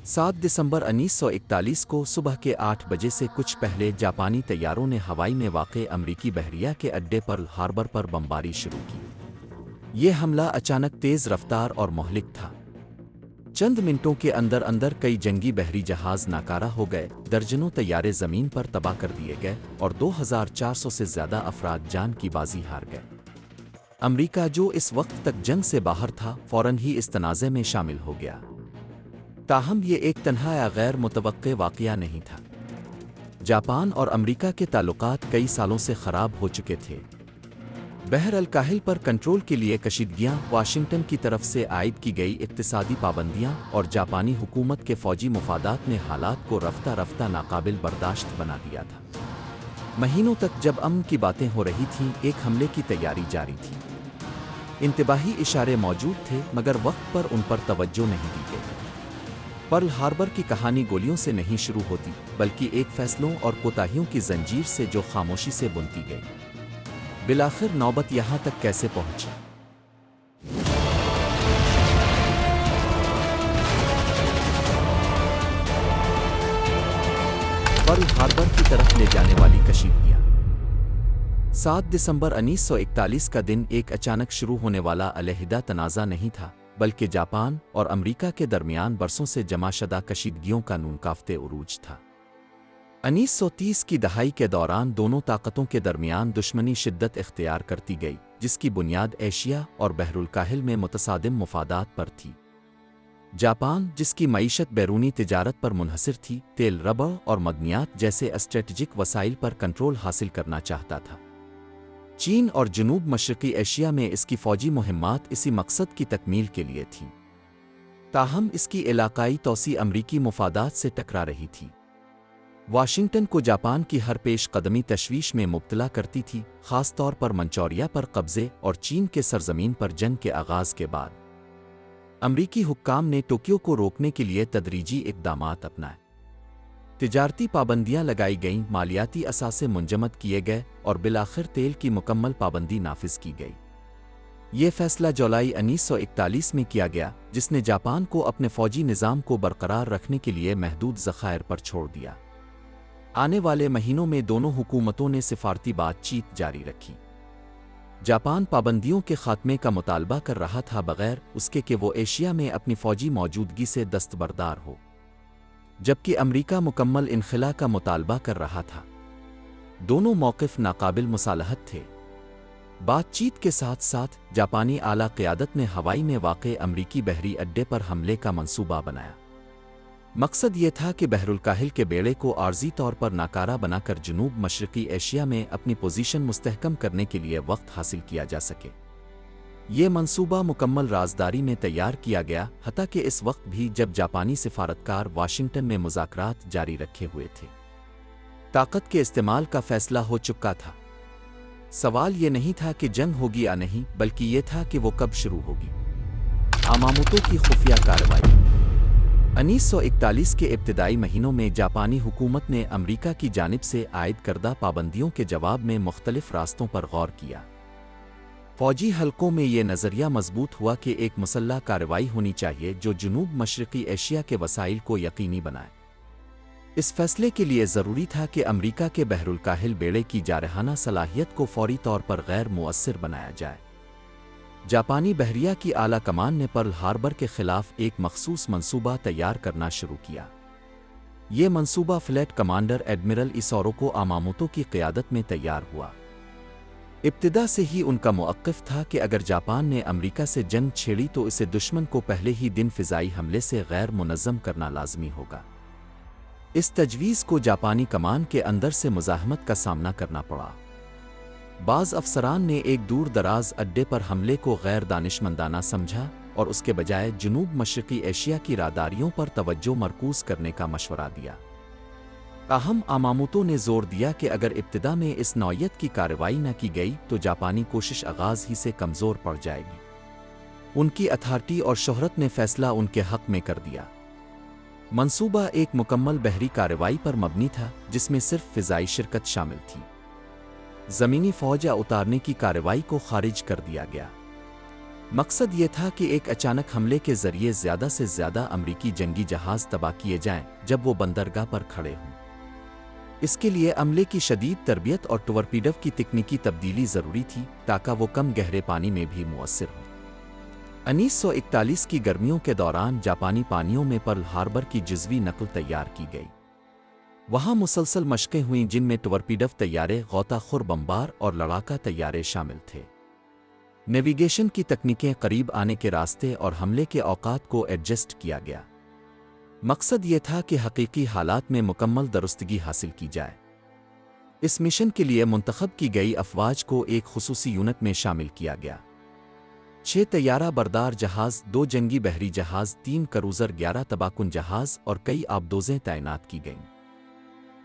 7 دسمبر 1941 کو صبح کے 8 بجے سے کچھ پہلے جاپانی طیاروں نے ہوائی میں واقع امریکی بحریہ کے اڈے پرل ہاربر پر بمباری شروع کی۔ یہ حملہ اچانک تیز رفتار اور مہلک تھا۔ چند منٹوں کے اندر اندر کئی جنگی بحری جہاز ناکارہ ہو گئے، درجنوں طیارے زمین پر تباہ کر دیے گئے اور 2400 سے زیادہ افراد جان کی بازی ہار گئے۔ امریکہ جو اس وقت تک جنگ سے باہر تھا، فوراً ہی اس تنازع میں شامل ہو گیا۔ تاہم یہ ایک تنہا یا غیر متوقع واقعہ نہیں تھا۔ جاپان اور امریکہ کے تعلقات کئی سالوں سے خراب ہو چکے تھے۔ بحر الکاہل پر کنٹرول کے لیے کشیدگیاں، واشنگٹن کی طرف سے عائد کی گئی اقتصادی پابندیاں اور جاپانی حکومت کے فوجی مفادات نے حالات کو رفتہ رفتہ ناقابل برداشت بنا دیا تھا۔ مہینوں تک جب امن کی باتیں ہو رہی تھیں، ایک حملے کی تیاری جاری تھی۔ انتباہی اشارے موجود تھے، مگر وقت پر ان پر توجہ نہیں دی گئی۔ پرل ہاربر کی کہانی گولیوں سے نہیں شروع ہوتی، بلکہ ایک فیصلوں اور کوتاہیوں کی زنجیر سے جو خاموشی سے بنتی گئی۔ بالآخر نوبت یہاں تک کیسے پہنچی؟ پرل ہاربر کی طرف لے جانے والی کشیدگیاں۔ 7 دسمبر 1941 کا دن ایک اچانک شروع ہونے والا علیحدہ تنازع نہیں تھا، بلکہ جاپان اور امریکہ کے درمیان برسوں سے جمع شدہ کشیدگیوں کا نونکافتے عروج تھا۔ 1930 کی دہائی کے دوران دونوں طاقتوں کے درمیان دشمنی شدت اختیار کرتی گئی، جس کی بنیاد ایشیا اور بحر الکاہل میں متصادم مفادات پر تھی۔ جاپان، جس کی معیشت بیرونی تجارت پر منحصر تھی، تیل، ربڑ اور معدنیات جیسے اسٹریٹجک وسائل پر کنٹرول حاصل کرنا چاہتا تھا۔ چین اور جنوب مشرقی ایشیا میں اس کی فوجی مہمات اسی مقصد کی تکمیل کے لیے تھیں۔ تاہم اس کی علاقائی توسیع امریکی مفادات سے ٹکرا رہی تھی۔ واشنگٹن کو جاپان کی ہر پیش قدمی تشویش میں مبتلا کرتی تھی، خاص طور پر منچوریا پر قبضے اور چین کے سرزمین پر جنگ کے آغاز کے بعد۔ امریکی حکام نے ٹوکیو کو روکنے کے لیے تدریجی اقدامات اپنائے۔ تجارتی پابندیاں لگائی گئیں، مالیاتی اثاثے منجمد کیے گئے اور بالآخر تیل کی مکمل پابندی نافذ کی گئی۔ یہ فیصلہ جولائی 1941 میں کیا گیا، جس نے جاپان کو اپنے فوجی نظام کو برقرار رکھنے کے لیے محدود ذخائر پر چھوڑ دیا۔ آنے والے مہینوں میں دونوں حکومتوں نے سفارتی بات چیت جاری رکھی۔ جاپان پابندیوں کے خاتمے کا مطالبہ کر رہا تھا، بغیر اس کے کہ وہ ایشیا میں اپنی فوجی موجودگی سے دستبردار ہو، جبکہ امریکہ مکمل انخلاء کا مطالبہ کر رہا تھا۔ دونوں موقف ناقابل مصالحت تھے۔ بات چیت کے ساتھ ساتھ جاپانی اعلیٰ قیادت نے ہوائی میں واقع امریکی بحری اڈے پر حملے کا منصوبہ بنایا۔ مقصد یہ تھا کہ بحر الکاہل کے بیڑے کو عارضی طور پر ناکارہ بنا کر جنوب مشرقی ایشیا میں اپنی پوزیشن مستحکم کرنے کے لیے وقت حاصل کیا جا سکے۔ یہ منصوبہ مکمل رازداری میں تیار کیا گیا، حتیٰ کہ اس وقت بھی جب جاپانی سفارتکار واشنگٹن میں مذاکرات جاری رکھے ہوئے تھے۔ طاقت کے استعمال کا فیصلہ ہو چکا تھا۔ سوال یہ نہیں تھا کہ جنگ ہوگی یا نہیں، بلکہ یہ تھا کہ وہ کب شروع ہوگی۔ آماموتو کی خفیہ کارروائی۔ 1941 کے ابتدائی مہینوں میں جاپانی حکومت نے امریکہ کی جانب سے عائد کردہ پابندیوں کے جواب میں مختلف راستوں پر غور کیا۔ فوجی حلقوں میں یہ نظریہ مضبوط ہوا کہ ایک مسلح کارروائی ہونی چاہیے جو جنوب مشرقی ایشیا کے وسائل کو یقینی بنائے۔ اس فیصلے کے لیے ضروری تھا کہ امریکہ کے بحر الکاہل بیڑے کی جارحانہ صلاحیت کو فوری طور پر غیر مؤثر بنایا جائے۔ جاپانی بحریہ کی اعلیٰ کمان نے پرل ہاربر کے خلاف ایک مخصوص منصوبہ تیار کرنا شروع کیا۔ یہ منصوبہ فلیٹ کمانڈر ایڈمرل ایسوروکو آماموتو کی قیادت میں تیار ہوا۔ ابتدا سے ہی ان کا موقف تھا کہ اگر جاپان نے امریکہ سے جنگ چھیڑی تو اسے دشمن کو پہلے ہی دن فضائی حملے سے غیر منظم کرنا لازمی ہوگا۔ اس تجویز کو جاپانی کمان کے اندر سے مزاحمت کا سامنا کرنا پڑا۔ بعض افسران نے ایک دور دراز اڈے پر حملے کو غیر دانشمندانہ سمجھا اور اس کے بجائے جنوب مشرقی ایشیا کی راداریوں پر توجہ مرکوز کرنے کا مشورہ دیا۔ تاہم آماموتو نے زور دیا کہ اگر ابتدا میں اس نوعیت کی کارروائی نہ کی گئی تو جاپانی کوشش آغاز ہی سے کمزور پڑ جائے گی۔ ان کی اتھارٹی اور شہرت نے فیصلہ ان کے حق میں کر دیا۔ منصوبہ ایک مکمل بحری کارروائی پر مبنی تھا، جس میں صرف فضائی شرکت شامل تھی۔ زمینی فوج اتارنے کی کارروائی کو خارج کر دیا گیا۔ مقصد یہ تھا کہ ایک اچانک حملے کے ذریعے زیادہ سے زیادہ امریکی جنگی جہاز تباہ کیے جائیں جب وہ بندرگاہ پر کھڑے ہوں۔ اس کے لیے عملے کی شدید تربیت اور ٹورپیڈو کی تکنیکی تبدیلی ضروری تھی تاکہ وہ کم گہرے پانی میں بھی مؤثر ہوں۔ 1941 کی گرمیوں کے دوران جاپانی پانیوں میں پرل ہاربر کی جزوی نقل تیار کی گئی۔ وہاں مسلسل مشقیں ہوئیں جن میں ٹورپیڈو طیارے، غوطہ خور بمبار اور لڑاکا طیارے شامل تھے۔ نیویگیشن کی تکنیکیں، قریب آنے کے راستے اور حملے کے اوقات کو ایڈجسٹ کیا گیا۔ مقصد یہ تھا کہ حقیقی حالات میں مکمل درستگی حاصل کی جائے۔ اس مشن کے لیے منتخب کی گئی افواج کو ایک خصوصی یونٹ میں شامل کیا گیا۔ 6 طیارہ بردار جہاز، 2 جنگی بحری جہاز، 3 کروزر، 11 تباہ کن جہاز اور کئی آبدوزیں تعینات کی گئیں۔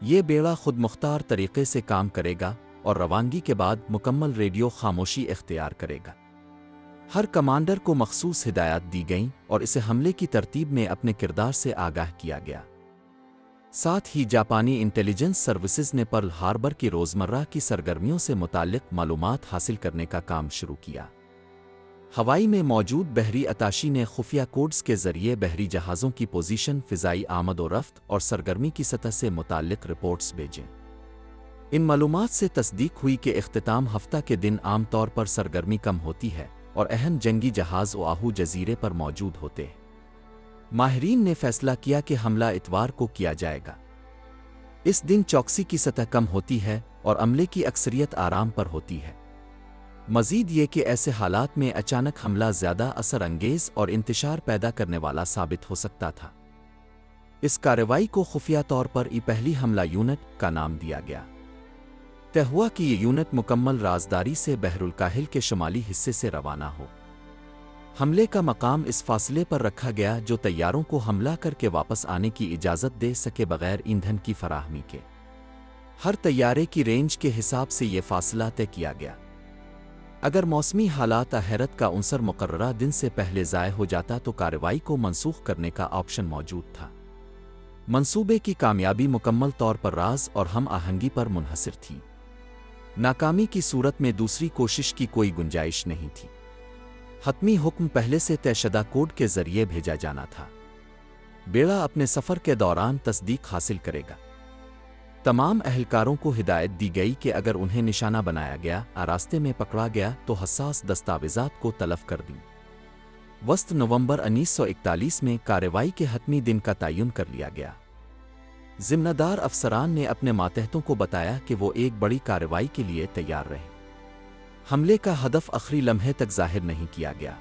یہ بیڑا خود مختار طریقے سے کام کرے گا اور روانگی کے بعد مکمل ریڈیو خاموشی اختیار کرے گا۔ ہر کمانڈر کو مخصوص ہدایات دی گئیں اور اسے حملے کی ترتیب میں اپنے کردار سے آگاہ کیا گیا۔ ساتھ ہی جاپانی انٹیلیجنس سروسز نے پرل ہاربر کی روزمرہ کی سرگرمیوں سے متعلق معلومات حاصل کرنے کا کام شروع کیا۔ ہوائی میں موجود بحری اتاشی نے خفیہ کوڈز کے ذریعے بحری جہازوں کی پوزیشن، فضائی آمد و رفت اور سرگرمی کی سطح سے متعلق رپورٹس بھیجیں۔ ان معلومات سے تصدیق ہوئی کہ اختتام ہفتہ کے دن عام طور پر سرگرمی کم ہوتی ہے اور اہم جنگی جہاز اوآہو جزیرے پر موجود ہوتے ہیں۔ ماہرین نے فیصلہ کیا کہ حملہ اتوار کو کیا جائے گا۔ اس دن چوکسی کی سطح کم ہوتی ہے اور عملے کی اکثریت آرام پر ہوتی ہے۔ مزید یہ کہ ایسے حالات میں اچانک حملہ زیادہ اثر انگیز اور انتشار پیدا کرنے والا ثابت ہو سکتا تھا۔ اس کارروائی کو خفیہ طور پر پہلی حملہ یونٹ کا نام دیا گیا۔ طے ہوا کہ یہ یونٹ مکمل رازداری سے بحر الکاہل کے شمالی حصے سے روانہ ہو۔ حملے کا مقام اس فاصلے پر رکھا گیا جو طیاروں کو حملہ کر کے واپس آنے کی اجازت دے سکے بغیر ایندھن کی فراہمی کے۔ ہر طیارے کی رینج کے حساب سے یہ فاصلہ طے کیا گیا۔ اگر موسمی حالات حیرت کا عنصر مقررہ دن سے پہلے ضائع ہو جاتا تو کارروائی کو منسوخ کرنے کا آپشن موجود تھا۔ منصوبے کی کامیابی مکمل طور پر راز اور ہم آہنگی پر منحصر تھی۔ ناکامی کی صورت میں دوسری کوشش کی کوئی گنجائش نہیں تھی۔ حتمی حکم پہلے سے طے شدہ کوڈ کے ذریعے بھیجا جانا تھا۔ بیڑا اپنے سفر کے دوران تصدیق حاصل کرے گا۔ تمام اہلکاروں کو ہدایت دی گئی کہ اگر انہیں نشانہ بنایا گیا، راستے میں پکڑا گیا تو حساس دستاویزات کو تلف کر دیں۔ وسط نومبر 1941 میں کارروائی کے حتمی دن کا تعین کر لیا گیا۔ ذمہ دار افسران نے اپنے ماتحتوں کو بتایا کہ وہ ایک بڑی کارروائی کے لیے تیار رہیں۔ حملے کا ہدف آخری لمحے تک ظاہر نہیں کیا گیا۔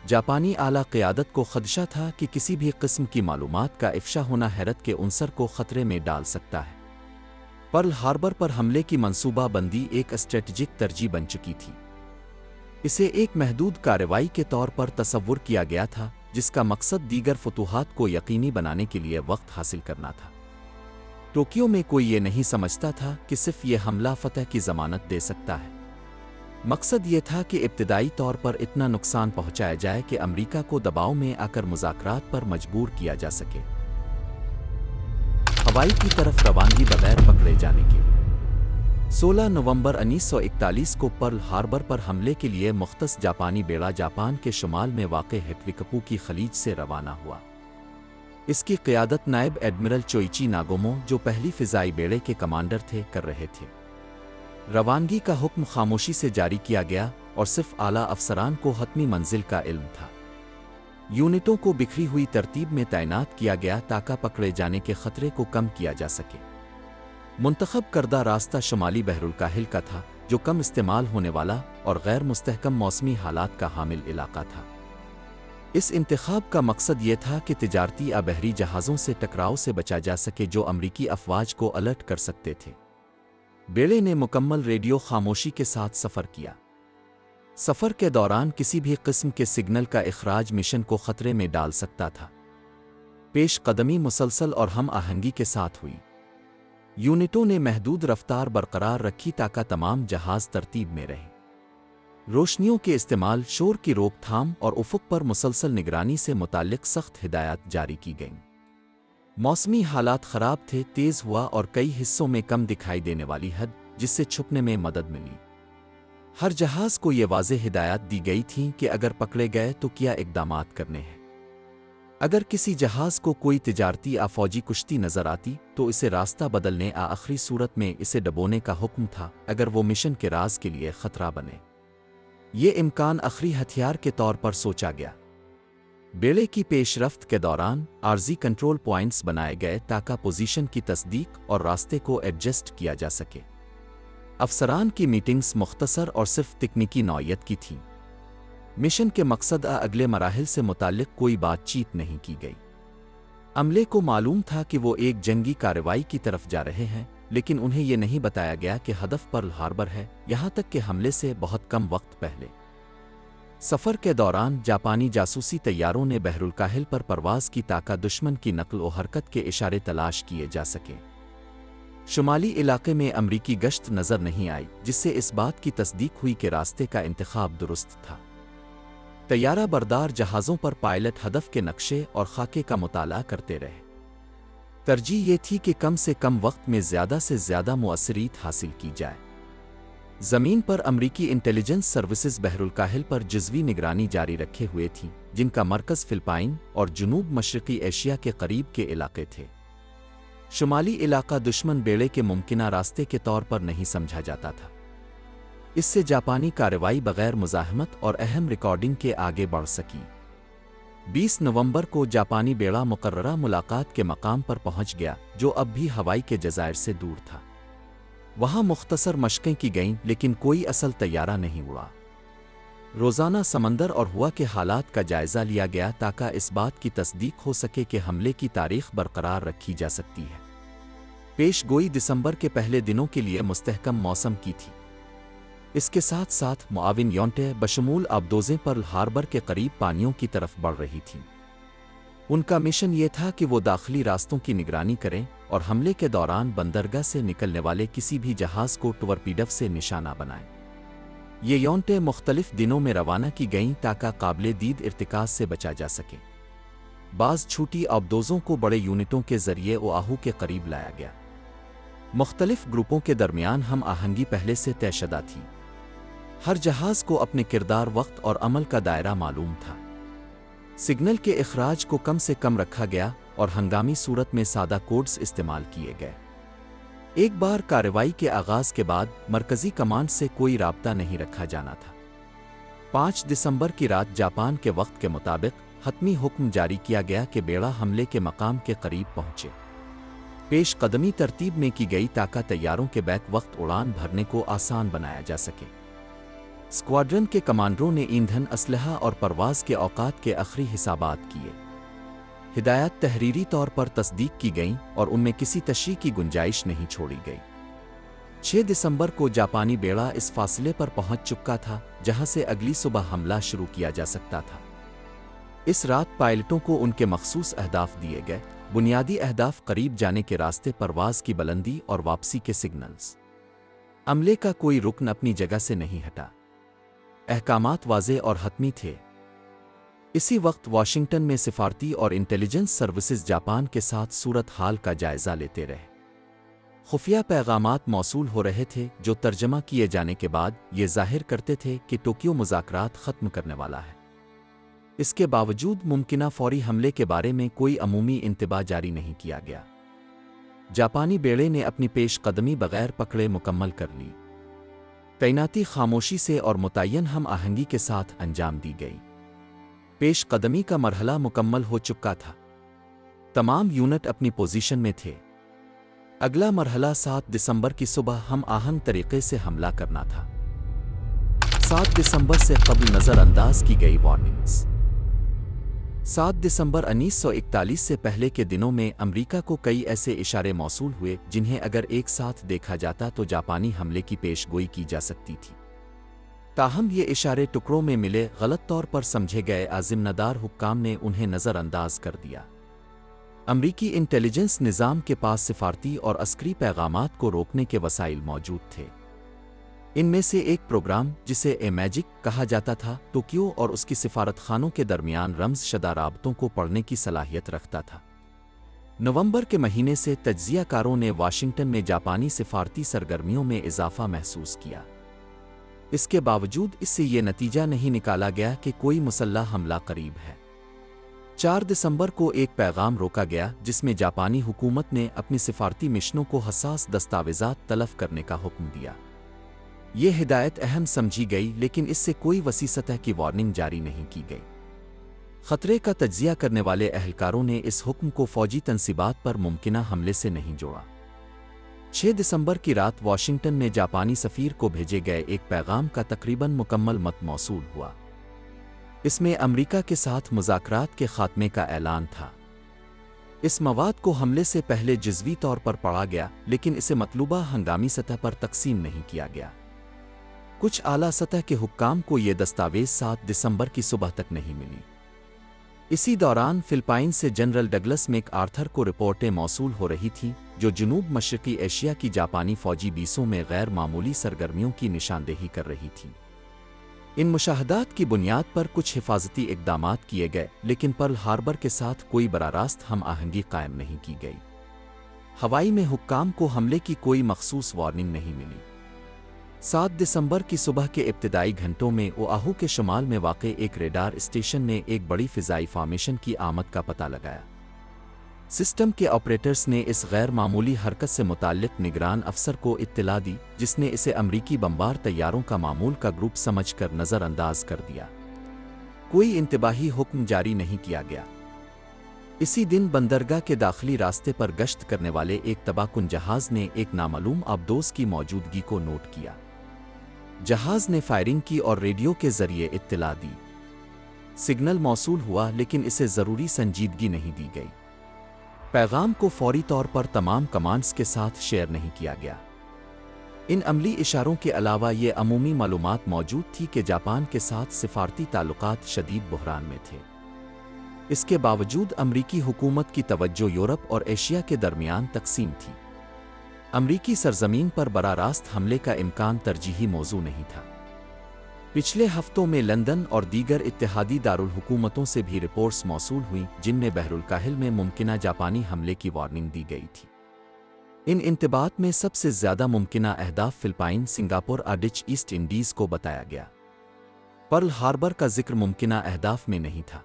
جاپانی اعلیٰ قیادت کو خدشہ تھا کہ کسی بھی قسم کی معلومات کا افشا ہونا حیرت کے عنصر کو خطرے میں ڈال سکتا ہے۔ پرل ہاربر پر حملے کی منصوبہ بندی ایک اسٹریٹجک ترجیح بن چکی تھی۔ اسے ایک محدود کارروائی کے طور پر تصور کیا گیا تھا جس کا مقصد دیگر فتوحات کو یقینی بنانے کے لیے وقت حاصل کرنا تھا۔ ٹوکیو میں کوئی یہ نہیں سمجھتا تھا کہ صرف یہ حملہ فتح کی ضمانت دے سکتا ہے۔ مقصد یہ تھا کہ ابتدائی طور پر اتنا نقصان پہنچایا جائے کہ امریکہ کو دباؤ میں آ کر مذاکرات پر مجبور کیا جا سکے۔ ہوائی کی طرف روانگی بغیر پکڑے جانے کے 16 نومبر 1941 کو پرل ہاربر پر حملے کے لیے مختص جاپانی بیڑا جاپان کے شمال میں واقع ہیٹویکپو کی خلیج سے روانہ ہوا۔ اس کی قیادت نائب ایڈمرل چوئیچی ناگومو، جو پہلی فضائی بیڑے کے کمانڈر تھے، کر رہے تھے۔ روانگی کا حکم خاموشی سے جاری کیا گیا اور صرف اعلیٰ افسران کو حتمی منزل کا علم تھا۔ یونٹوں کو بکھری ہوئی ترتیب میں تعینات کیا گیا تاکہ پکڑے جانے کے خطرے کو کم کیا جا سکے۔ منتخب کردہ راستہ شمالی بحر الکاہل کا تھا، جو کم استعمال ہونے والا اور غیر مستحکم موسمی حالات کا حامل علاقہ تھا۔ اس انتخاب کا مقصد یہ تھا کہ تجارتی یا بحری جہازوں سے ٹکراؤ سے بچا جا سکے جو امریکی افواج کو الرٹ کر سکتے تھے۔ بیڑے نے مکمل ریڈیو خاموشی کے ساتھ سفر کیا۔ سفر کے دوران کسی بھی قسم کے سگنل کا اخراج مشن کو خطرے میں ڈال سکتا تھا۔ پیش قدمی مسلسل اور ہم آہنگی کے ساتھ ہوئی۔ یونٹوں نے محدود رفتار برقرار رکھی تاکہ تمام جہاز ترتیب میں رہیں۔ روشنیوں کے استعمال، شور کی روک تھام اور افق پر مسلسل نگرانی سے متعلق سخت ہدایات جاری کی گئیں۔ موسمی حالات خراب تھے، تیز ہوا اور کئی حصوں میں کم دکھائی دینے والی حد، جس سے چھپنے میں مدد ملی۔ ہر جہاز کو یہ واضح ہدایات دی گئی تھیں کہ اگر پکڑے گئے تو کیا اقدامات کرنے ہیں۔ اگر کسی جہاز کو کوئی تجارتی یا فوجی کشتی نظر آتی تو اسے راستہ بدلنے یا آخری صورت میں اسے ڈبونے کا حکم تھا اگر وہ مشن کے راز کے لیے خطرہ بنے۔ یہ امکان آخری ہتھیار کے طور پر سوچا گیا۔ بیڑے کی پیش رفت کے دوران عارضی کنٹرول پوائنٹس بنائے گئے تاکہ پوزیشن کی تصدیق اور راستے کو ایڈجسٹ کیا جا سکے۔ افسران کی میٹنگز مختصر اور صرف تکنیکی نوعیت کی تھیں۔ مشن کے مقصد اگلے مراحل سے متعلق کوئی بات چیت نہیں کی گئی۔ عملے کو معلوم تھا کہ وہ ایک جنگی کارروائی کی طرف جا رہے ہیں، لیکن انہیں یہ نہیں بتایا گیا کہ ہدف پرل ہاربر ہے، یہاں تک کہ حملے سے بہت کم وقت پہلے۔ سفر کے دوران جاپانی جاسوسی طیاروں نے بحر الکاہل پر پرواز کی تاکہ دشمن کی نقل و حرکت کے اشارے تلاش کیے جا سکیں۔ شمالی علاقے میں امریکی گشت نظر نہیں آئی، جس سے اس بات کی تصدیق ہوئی کہ راستے کا انتخاب درست تھا۔ طیارہ بردار جہازوں پر پائلٹ ہدف کے نقشے اور خاکے کا مطالعہ کرتے رہے۔ ترجیح یہ تھی کہ کم سے کم وقت میں زیادہ سے زیادہ مؤثریت حاصل کی جائے۔ زمین پر امریکی انٹیلیجنس سروسز بحر الکاہل پر جزوی نگرانی جاری رکھے ہوئے تھیں، جن کا مرکز فلپائن اور جنوب مشرقی ایشیا کے قریب کے علاقے تھے۔ شمالی علاقہ دشمن بیڑے کے ممکنہ راستے کے طور پر نہیں سمجھا جاتا تھا۔ اس سے جاپانی کارروائی بغیر مزاحمت اور اہم ریکارڈنگ کے آگے بڑھ سکی۔ 20 نومبر کو جاپانی بیڑا مقررہ ملاقات کے مقام پر پہنچ گیا، جو اب بھی ہوائی کے جزائر سے دور تھا۔ وہاں مختصر مشقیں کی گئیں، لیکن کوئی اصل طیارہ نہیں اڑا۔ روزانہ سمندر اور ہوا کے حالات کا جائزہ لیا گیا تاکہ اس بات کی تصدیق ہو سکے کہ حملے کی تاریخ برقرار رکھی جا سکتی ہے۔ پیش گوئی دسمبر کے پہلے دنوں کے لیے مستحکم موسم کی تھی۔ اس کے ساتھ ساتھ معاون یونٹیں بشمول آبدوزیں پرل ہاربر کے قریب پانیوں کی طرف بڑھ رہی تھیں۔ ان کا مشن یہ تھا کہ وہ داخلی راستوں کی نگرانی کریں اور حملے کے دوران بندرگاہ سے نکلنے والے کسی بھی جہاز کو ٹورپیڈو سے نشانہ بنائیں۔ یہ یونٹیں مختلف دنوں میں روانہ کی گئیں تاکہ قابل دید ارتکاز سے بچا جا سکے۔ بعض چھوٹی آبدوزوں کو بڑے یونٹوں کے ذریعے اوآہو کے قریب لایا گیا۔ مختلف گروپوں کے درمیان ہم آہنگی پہلے سے طے شدہ تھی۔ ہر جہاز کو اپنے کردار، وقت اور عمل کا دائرہ معلوم تھا۔ سگنل کے اخراج کو کم سے کم رکھا گیا اور ہنگامی صورت میں سادہ کوڈز استعمال کیے گئے۔ ایک بار کارروائی کے آغاز کے بعد مرکزی کمانڈ سے کوئی رابطہ نہیں رکھا جانا تھا۔ 5 دسمبر کی رات جاپان کے وقت کے مطابق حتمی حکم جاری کیا گیا کہ بیڑا حملے کے مقام کے قریب پہنچے۔ پیش قدمی ترتیب میں کی گئی تاکہ طیاروں کے بیک وقت اڑان بھرنے کو آسان بنایا جا سکے۔ اسکواڈرن کے کمانڈروں نے ایندھن، اسلحہ اور پرواز کے اوقات کے آخری حسابات کیے۔ ہدایات تحریری طور پر تصدیق کی گئیں اور ان میں کسی تشریح کی گنجائش نہیں چھوڑی گئی۔ 6 دسمبر کو جاپانی بیڑا اس فاصلے پر پہنچ چکا تھا جہاں سے اگلی صبح حملہ شروع کیا جا سکتا تھا۔ اس رات پائلٹوں کو ان کے مخصوص اہداف دیے گئے۔ بنیادی اہداف قریب جانے کے راستے، پرواز کی بلندی اور واپسی کے سگنلز۔ عملے کا کوئی رکن اپنی جگہ سے نہیں ہٹا۔ احکامات واضح اور حتمی تھے۔ اسی وقت واشنگٹن میں سفارتی اور انٹیلیجنس سروسز جاپان کے ساتھ صورت حال کا جائزہ لیتے رہے۔ خفیہ پیغامات موصول ہو رہے تھے جو ترجمہ کیے جانے کے بعد یہ ظاہر کرتے تھے کہ ٹوکیو مذاکرات ختم کرنے والا ہے۔ اس کے باوجود ممکنہ فوری حملے کے بارے میں کوئی عمومی انتباہ جاری نہیں کیا گیا۔ جاپانی بیڑے نے اپنی پیش قدمی بغیر پکڑے مکمل کر لی۔ تعیناتی خاموشی سے اور متعین ہم آہنگی کے ساتھ انجام دی گئی۔ پیش قدمی کا مرحلہ مکمل ہو چکا تھا۔ تمام یونٹ اپنی پوزیشن میں تھے۔ اگلا مرحلہ 7 دسمبر کی صبح ہم آہنگ طریقے سے حملہ کرنا تھا۔ 7 دسمبر سے قبل نظر انداز کی گئی وارننگز۔ 7 دسمبر 1941 سے پہلے کے دنوں میں امریکہ کو کئی ایسے اشارے موصول ہوئے جنہیں اگر ایک ساتھ دیکھا جاتا تو جاپانی حملے کی پیش گوئی کی جا سکتی تھی۔ تاہم یہ اشارے ٹکڑوں میں ملے، غلط طور پر سمجھے گئے، عازم ندار حکام نے انہیں نظر انداز کر دیا۔ امریکی انٹیلیجنس نظام کے پاس سفارتی اور عسکری پیغامات کو روکنے کے وسائل موجود تھے۔ ان میں سے ایک پروگرام جسے اے میجک کہا جاتا تھا، ٹوکیو اور اس کی سفارت خانوں کے درمیان رمز شدہ رابطوں کو پڑھنے کی صلاحیت رکھتا تھا۔ نومبر کے مہینے سے تجزیہ کاروں نے واشنگٹن میں جاپانی سفارتی سرگرمیوں میں اضافہ محسوس کیا۔ اس کے باوجود اس سے یہ نتیجہ نہیں نکالا گیا کہ کوئی مسلح حملہ قریب ہے۔ 4 دسمبر کو ایک پیغام روکا گیا جس میں جاپانی حکومت نے اپنی سفارتی مشنوں کو حساس دستاویزات تلف کرنے کا حکم دیا۔ یہ ہدایت اہم سمجھی گئی لیکن اس سے کوئی وسیع سطح کی وارننگ جاری نہیں کی گئی۔ خطرے کا تجزیہ کرنے والے اہلکاروں نے اس حکم کو فوجی تنصیبات پر ممکنہ حملے سے نہیں جوڑا۔ 6 دسمبر کی رات واشنگٹن میں جاپانی سفیر کو بھیجے گئے ایک پیغام کا تقریباً مکمل مت موصول ہوا۔ اس میں امریکہ کے ساتھ مذاکرات کے خاتمے کا اعلان تھا۔ اس مواد کو حملے سے پہلے جزوی طور پر پڑھا گیا لیکن اسے مطلوبہ ہنگامی سطح پر تقسیم نہیں کیا گیا۔ کچھ اعلیٰ سطح کے حکام کو یہ دستاویز 7 دسمبر کی صبح تک نہیں ملی۔ اسی دوران فلپائن سے جنرل ڈگلس میک آرتھر کو رپورٹیں موصول ہو رہی تھیں جو جنوب مشرقی ایشیا کی جاپانی فوجی بیسوں میں غیر معمولی سرگرمیوں کی نشاندہی کر رہی تھیں۔ ان مشاہدات کی بنیاد پر کچھ حفاظتی اقدامات کیے گئے لیکن پرل ہاربر کے ساتھ کوئی براہ راست ہم آہنگی قائم نہیں کی گئی۔ ہوائی میں حکام کو حملے کی کوئی مخصوص وارننگ نہیں ملی۔ 7 دسمبر کی صبح کے ابتدائی گھنٹوں میں اوآہو کے شمال میں واقع ایک ریڈار اسٹیشن نے ایک بڑی فضائی فارمیشن کی آمد کا پتہ لگایا۔ سسٹم کے آپریٹرز نے اس غیر معمولی حرکت سے متعلق نگران افسر کو اطلاع دی جس نے اسے امریکی بمبار طیاروں کا معمول کا گروپ سمجھ کر نظر انداز کر دیا۔ کوئی انتباہی حکم جاری نہیں کیا گیا۔ اسی دن بندرگاہ کے داخلی راستے پر گشت کرنے والے ایک تباہ کن جہاز نے ایک نامعلوم آبدوز کی موجودگی کو نوٹ کیا۔ جہاز نے فائرنگ کی اور ریڈیو کے ذریعے اطلاع دی۔ سگنل موصول ہوا لیکن اسے ضروری سنجیدگی نہیں دی گئی۔ پیغام کو فوری طور پر تمام کمانڈز کے ساتھ شیئر نہیں کیا گیا۔ ان عملی اشاروں کے علاوہ یہ عمومی معلومات موجود تھی کہ جاپان کے ساتھ سفارتی تعلقات شدید بحران میں تھے۔ اس کے باوجود امریکی حکومت کی توجہ یورپ اور ایشیا کے درمیان تقسیم تھی۔ امریکی سرزمین پر براہ راست حملے کا امکان ترجیحی موضوع نہیں تھا۔ پچھلے ہفتوں میں لندن اور دیگر اتحادی دارالحکومتوں سے بھی رپورٹس موصول ہوئیں جن میں بحر الکاہل میں ممکنہ جاپانی حملے کی وارننگ دی گئی تھی۔ ان انتباہات میں سب سے زیادہ ممکنہ اہداف فلپائن، سنگاپور اور ڈچ ایسٹ انڈیز کو بتایا گیا۔ پرل ہاربر کا ذکر ممکنہ اہداف میں نہیں تھا۔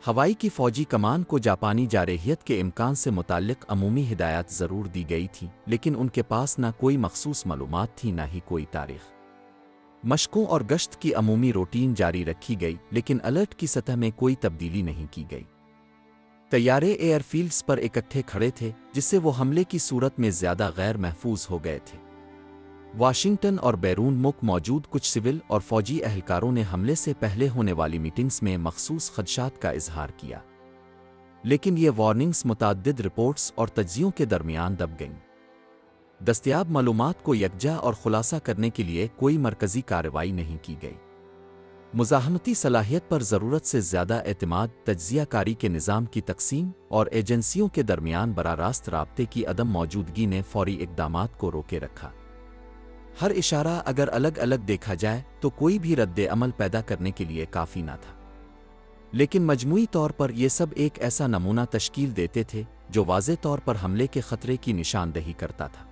ہوائی کی فوجی کمان کو جاپانی جارحیت کے امکان سے متعلق عمومی ہدایات ضرور دی گئی تھیں لیکن ان کے پاس نہ کوئی مخصوص معلومات تھی نہ ہی کوئی تاریخ۔ مشقوں اور گشت کی عمومی روٹین جاری رکھی گئی لیکن الرٹ کی سطح میں کوئی تبدیلی نہیں کی گئی۔ طیارے ایئر فیلڈز پر اکٹھے کھڑے تھے جس سے وہ حملے کی صورت میں زیادہ غیر محفوظ ہو گئے تھے۔ واشنگٹن اور بیرون ملک موجود کچھ سول اور فوجی اہلکاروں نے حملے سے پہلے ہونے والی میٹنگز میں مخصوص خدشات کا اظہار کیا، لیکن یہ وارننگز متعدد رپورٹس اور تجزیوں کے درمیان دب گئیں۔ دستیاب معلومات کو یکجا اور خلاصہ کرنے کے لیے کوئی مرکزی کارروائی نہیں کی گئی۔ مزاحمتی صلاحیت پر ضرورت سے زیادہ اعتماد، تجزیہ کاری کے نظام کی تقسیم اور ایجنسیوں کے درمیان براہ راست رابطے کی عدم موجودگی نے فوری اقدامات کو روکے رکھا۔ ہر اشارہ اگر الگ الگ دیکھا جائے تو کوئی بھی رد عمل پیدا کرنے کے لیے کافی نہ تھا، لیکن مجموعی طور پر یہ سب ایک ایسا نمونہ تشکیل دیتے تھے جو واضح طور پر حملے کے خطرے کی نشاندہی کرتا تھا۔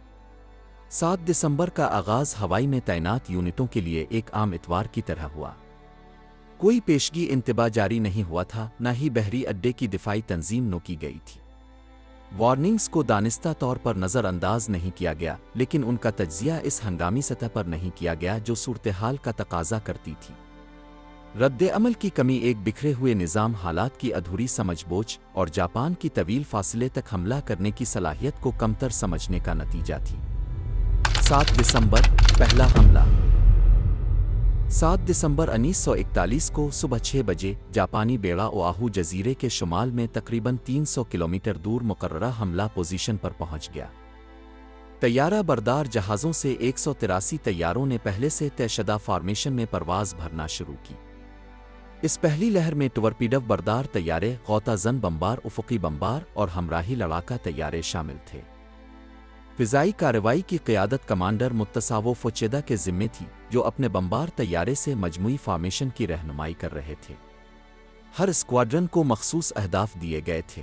7 دسمبر کا آغاز ہوائی میں تعینات یونٹوں کے لیے ایک عام اتوار کی طرح ہوا۔ کوئی پیشگی انتباہ جاری نہیں ہوا تھا، نہ ہی بحری اڈے کی دفاعی تنظیم نو کی گئی تھی۔ وارننگز کو دانستہ طور پر نظر انداز نہیں کیا گیا لیکن ان کا تجزیہ اس ہنگامی سطح پر نہیں کیا گیا جو صورتحال کا تقاضا کرتی تھی۔ رد عمل کی کمی، ایک بکھرے ہوئے نظام، حالات کی ادھوری سمجھ بوجھ اور جاپان کی طویل فاصلے تک حملہ کرنے کی صلاحیت کو کمتر سمجھنے کا نتیجہ تھی۔ 7 دسمبر پہلا حملہ۔ 7 دسمبر 1941 کو صبح 6 بجے جاپانی بیڑا اوآہو جزیرے کے شمال میں تقریباً 300 کلومیٹر دور مقررہ حملہ پوزیشن پر پہنچ گیا۔ طیارہ بردار جہازوں سے 183 طیاروں نے پہلے سے طے شدہ فارمیشن میں پرواز بھرنا شروع کی۔ اس پہلی لہر میں ٹورپیڈو بردار طیارے، غوطہ زن بمبار، افقی بمبار اور ہمراہی لڑاکا طیارے شامل تھے۔ فضائی کارروائی کی قیادت کمانڈر متساوو فوچیدا کے ذمے تھی جو اپنے بمبار طیارے سے مجموعی فارمیشن کی رہنمائی کر رہے تھے۔ ہر اسکواڈرن کو مخصوص اہداف دیے گئے تھے۔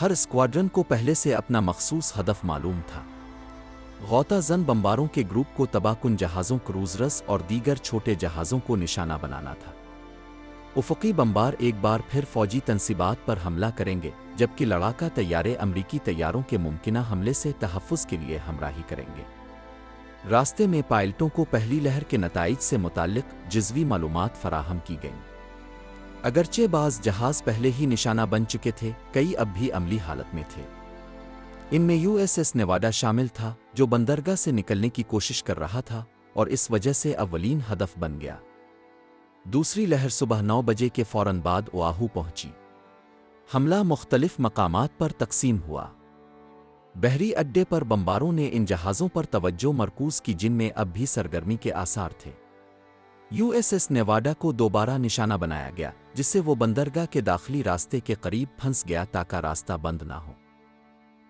ہر اسکواڈرن کو پہلے سے اپنا مخصوص ہدف معلوم تھا۔ غوطہ زن بمباروں کے گروپ کو تباہ کن جہازوں کروزرز اور دیگر چھوٹے جہازوں کو نشانہ بنانا تھا۔ افقی بمبار ایک بار پھر فوجی تنصیبات پر حملہ کریں گے، جبکہ لڑاکا طیارے امریکی طیاروں کے ممکنہ حملے سے تحفظ کے لیے ہمراہی کریں گے۔ راستے میں پائلٹوں کو پہلی لہر کے نتائج سے متعلق جزوی معلومات فراہم کی گئیں۔ اگرچہ بعض جہاز پہلے ہی نشانہ بن چکے تھے، کئی اب بھی عملی حالت میں تھے۔ ان میں USS نیواڈا شامل تھا، جو بندرگاہ سے نکلنے کی کوشش کر رہا تھا اور اس وجہ سے اولین ہدف بن گیا۔ دوسری لہر صبح 9 بجے کے فوراً بعد اوآہو پہنچی۔ حملہ مختلف مقامات پر تقسیم ہوا۔ بحری اڈے پر بمباروں نے ان جہازوں پر توجہ مرکوز کی جن میں اب بھی سرگرمی کے آثار تھے۔ USS نیواڈا کو دوبارہ نشانہ بنایا گیا، جس سے وہ بندرگاہ کے داخلی راستے کے قریب پھنس گیا تاکہ راستہ بند نہ ہو۔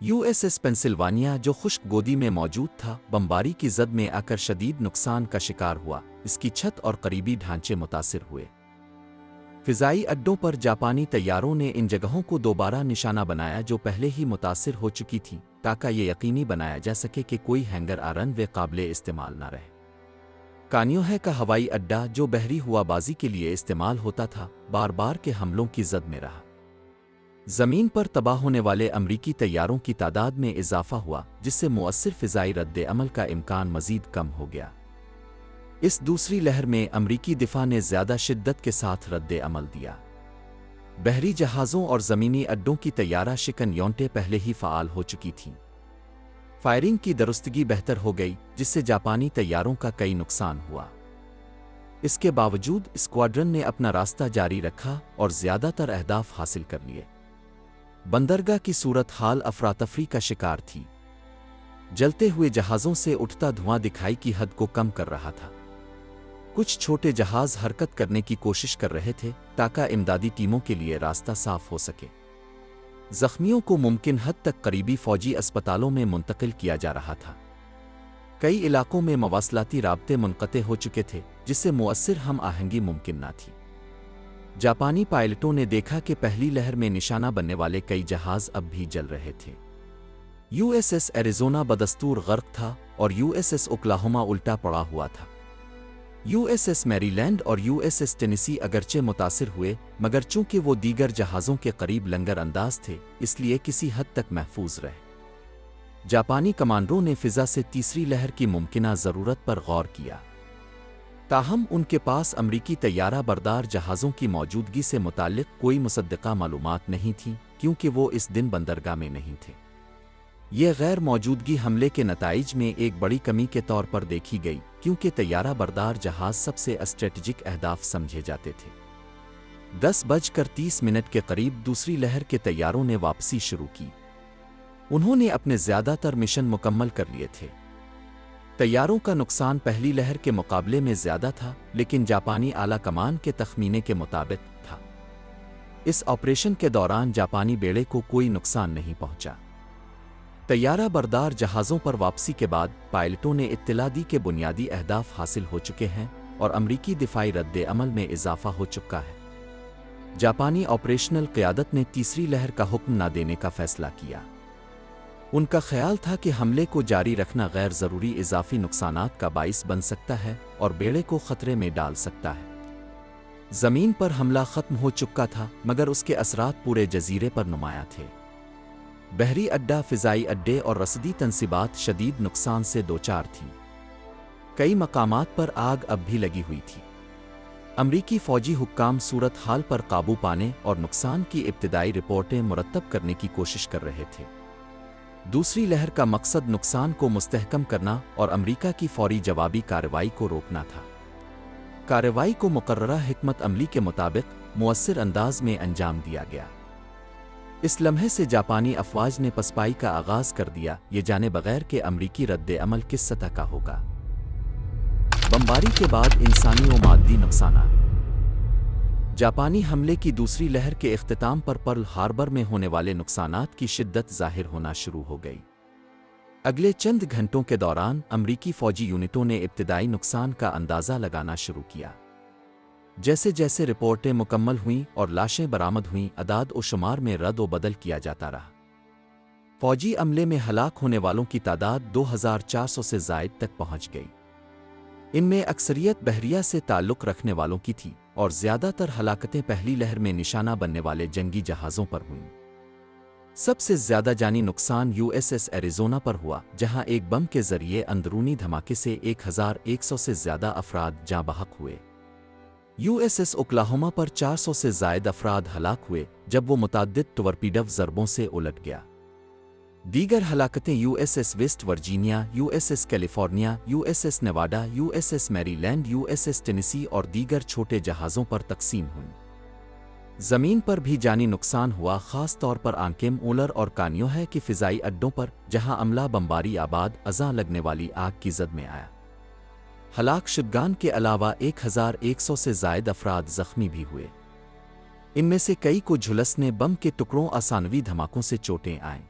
USS پینسلوانیا، جو خشک گودی میں موجود تھا، بمباری کی زد میں آ کر شدید نقصان کا شکار ہوا، اس کی چھت اور قریبی ڈھانچے متاثر ہوئے۔ فضائی اڈوں پر جاپانی طیاروں نے ان جگہوں کو دوبارہ نشانہ بنایا جو پہلے ہی متاثر ہو چکی تھیں، تاکہ یہ یقینی بنایا جا سکے کہ کوئی ہینگر رن وے قابل استعمال نہ رہے۔ کانیوہے کا ہوائی اڈہ، جو بحری ہوا بازی کے لیے استعمال ہوتا تھا، بار بار کے حملوں کی زد میں رہا۔ زمین پر تباہ ہونے والے امریکی طیاروں کی تعداد میں اضافہ ہوا، جس سے مؤثر فضائی رد عمل کا امکان مزید کم ہو گیا۔ اس دوسری لہر میں امریکی دفاع نے زیادہ شدت کے ساتھ رد عمل دیا۔ بحری جہازوں اور زمینی اڈوں کی طیارہ شکن یونٹیں پہلے ہی فعال ہو چکی تھیں۔ فائرنگ کی درستگی بہتر ہو گئی، جس سے جاپانی طیاروں کا کئی نقصان ہوا۔ اس کے باوجود اسکواڈرن نے اپنا راستہ جاری رکھا اور زیادہ تر اہداف حاصل کر لیے۔ بندرگاہ کی صورتحال افراتفری کا شکار تھی۔ جلتے ہوئے جہازوں سے اٹھتا دھواں دکھائی کی حد کو کم کر رہا تھا۔ کچھ چھوٹے جہاز حرکت کرنے کی کوشش کر رہے تھے تاکہ امدادی ٹیموں کے لیے راستہ صاف ہو سکے۔ زخمیوں کو ممکن حد تک قریبی فوجی اسپتالوں میں منتقل کیا جا رہا تھا۔ کئی علاقوں میں مواصلاتی رابطے منقطع ہو چکے تھے، جس سے مؤثر ہم آہنگی ممکن نہ تھی۔ جاپانی پائلٹوں نے دیکھا کہ پہلی لہر میں نشانہ بننے والے کئی جہاز اب بھی جل رہے تھے۔ USS ایریزونا بدستور غرق تھا اور USS اوکلاہوما الٹا پڑا ہوا تھا۔ USS میری لینڈ اور USS ٹینیسی اگرچہ متاثر ہوئے، مگر چونکہ وہ دیگر جہازوں کے قریب لنگر انداز تھے، اس لیے کسی حد تک محفوظ رہے۔ جاپانی کمانڈروں نے فضا سے تیسری لہر کی ممکنہ ضرورت پر غور کیا، تاہم ان کے پاس امریکی طیارہ بردار جہازوں کی موجودگی سے متعلق کوئی مصدقہ معلومات نہیں تھیں، کیونکہ وہ اس دن بندرگاہ میں نہیں تھے۔ یہ غیر موجودگی حملے کے نتائج میں ایک بڑی کمی کے طور پر دیکھی گئی، کیونکہ طیارہ بردار جہاز سب سے اسٹریٹجک اہداف سمجھے جاتے تھے۔ 10:30 کے قریب دوسری لہر کے طیاروں نے واپسی شروع کی۔ انہوں نے اپنے زیادہ تر مشن مکمل کر لیے تھے۔ طیاروں کا نقصان پہلی لہر کے مقابلے میں زیادہ تھا، لیکن جاپانی اعلیٰ کمان کے تخمینے کے مطابق تھا۔ اس آپریشن کے دوران جاپانی بیڑے کو کوئی نقصان نہیں پہنچا۔ طیارہ بردار جہازوں پر واپسی کے بعد پائلٹوں نے اطلاع دی کہ بنیادی اہداف حاصل ہو چکے ہیں اور امریکی دفاعی رد عمل میں اضافہ ہو چکا ہے۔ جاپانی آپریشنل قیادت نے تیسری لہر کا حکم نہ دینے کا فیصلہ کیا۔ ان کا خیال تھا کہ حملے کو جاری رکھنا غیر ضروری اضافی نقصانات کا باعث بن سکتا ہے اور بیڑے کو خطرے میں ڈال سکتا ہے۔ زمین پر حملہ ختم ہو چکا تھا، مگر اس کے اثرات پورے جزیرے پر نمایاں تھے۔ بحری اڈہ، فضائی اڈے اور رسدی تنصیبات شدید نقصان سے دوچار تھیں۔ کئی مقامات پر آگ اب بھی لگی ہوئی تھی۔ امریکی فوجی حکام صورتحال پر قابو پانے اور نقصان کی ابتدائی رپورٹیں مرتب کرنے کی کوشش کر رہے تھے۔ دوسری لہر کا مقصد نقصان کو مستحکم کرنا اور امریکہ کی فوری جوابی کارروائی کو روکنا تھا۔ کارروائی کو مقررہ حکمت عملی کے مطابق مؤثر انداز میں انجام دیا گیا۔ اس لمحے سے جاپانی افواج نے پسپائی کا آغاز کر دیا، یہ جانے بغیر کہ امریکی رد عمل کس سطح کا ہوگا۔ بمباری کے بعد انسانی و مادی نقصانات۔ جاپانی حملے کی دوسری لہر کے اختتام پر پرل ہاربر میں ہونے والے نقصانات کی شدت ظاہر ہونا شروع ہو گئی۔ اگلے چند گھنٹوں کے دوران امریکی فوجی یونٹوں نے ابتدائی نقصان کا اندازہ لگانا شروع کیا۔ جیسے جیسے رپورٹیں مکمل ہوئیں اور لاشیں برآمد ہوئیں، اعداد و شمار میں رد و بدل کیا جاتا رہا۔ فوجی عملے میں ہلاک ہونے والوں کی تعداد 2400 سے زائد تک پہنچ گئی۔ ان میں اکثریت بحریہ سے تعلق رکھنے والوں کی تھی اور زیادہ تر ہلاکتیں پہلی لہر میں نشانہ بننے والے جنگی جہازوں پر ہوئیں۔ سب سے زیادہ جانی نقصان یو ایس ایس ایریزونا پر ہوا، جہاں ایک بم کے ذریعے اندرونی دھماکے سے 1100 سے زیادہ افراد جاں بحق ہوئے۔ یو ایس ایس اوکلاہوما پر 400 سے زائد افراد ہلاک ہوئے جب وہ متعدد ٹورپیڈو ضربوں سے الٹ گیا۔ دیگر ہلاکتیں U S S West Virginia, U S S California, U S S Nevada, U S S Maryland, U S S Tennessee اور دیگر چھوٹے جہازوں پر تقسیم ہوئیں۔ زمین پر بھی جانی نقصان ہوا، خاص طور پر آنکیم اولر اور کانیو ہے کہ فضائی اڈوں پر جہاں عملہ بمباری آباد ازاں لگنے والی آگ کی زد میں آیا۔ ہلاک شدگان کے علاوہ 1100 سے زائد افراد زخمی بھی ہوئے۔ ان میں سے کئی کو جھلسنے بم کے ٹکڑوں آسانوی دھماکوں سے چوٹیں آئیں۔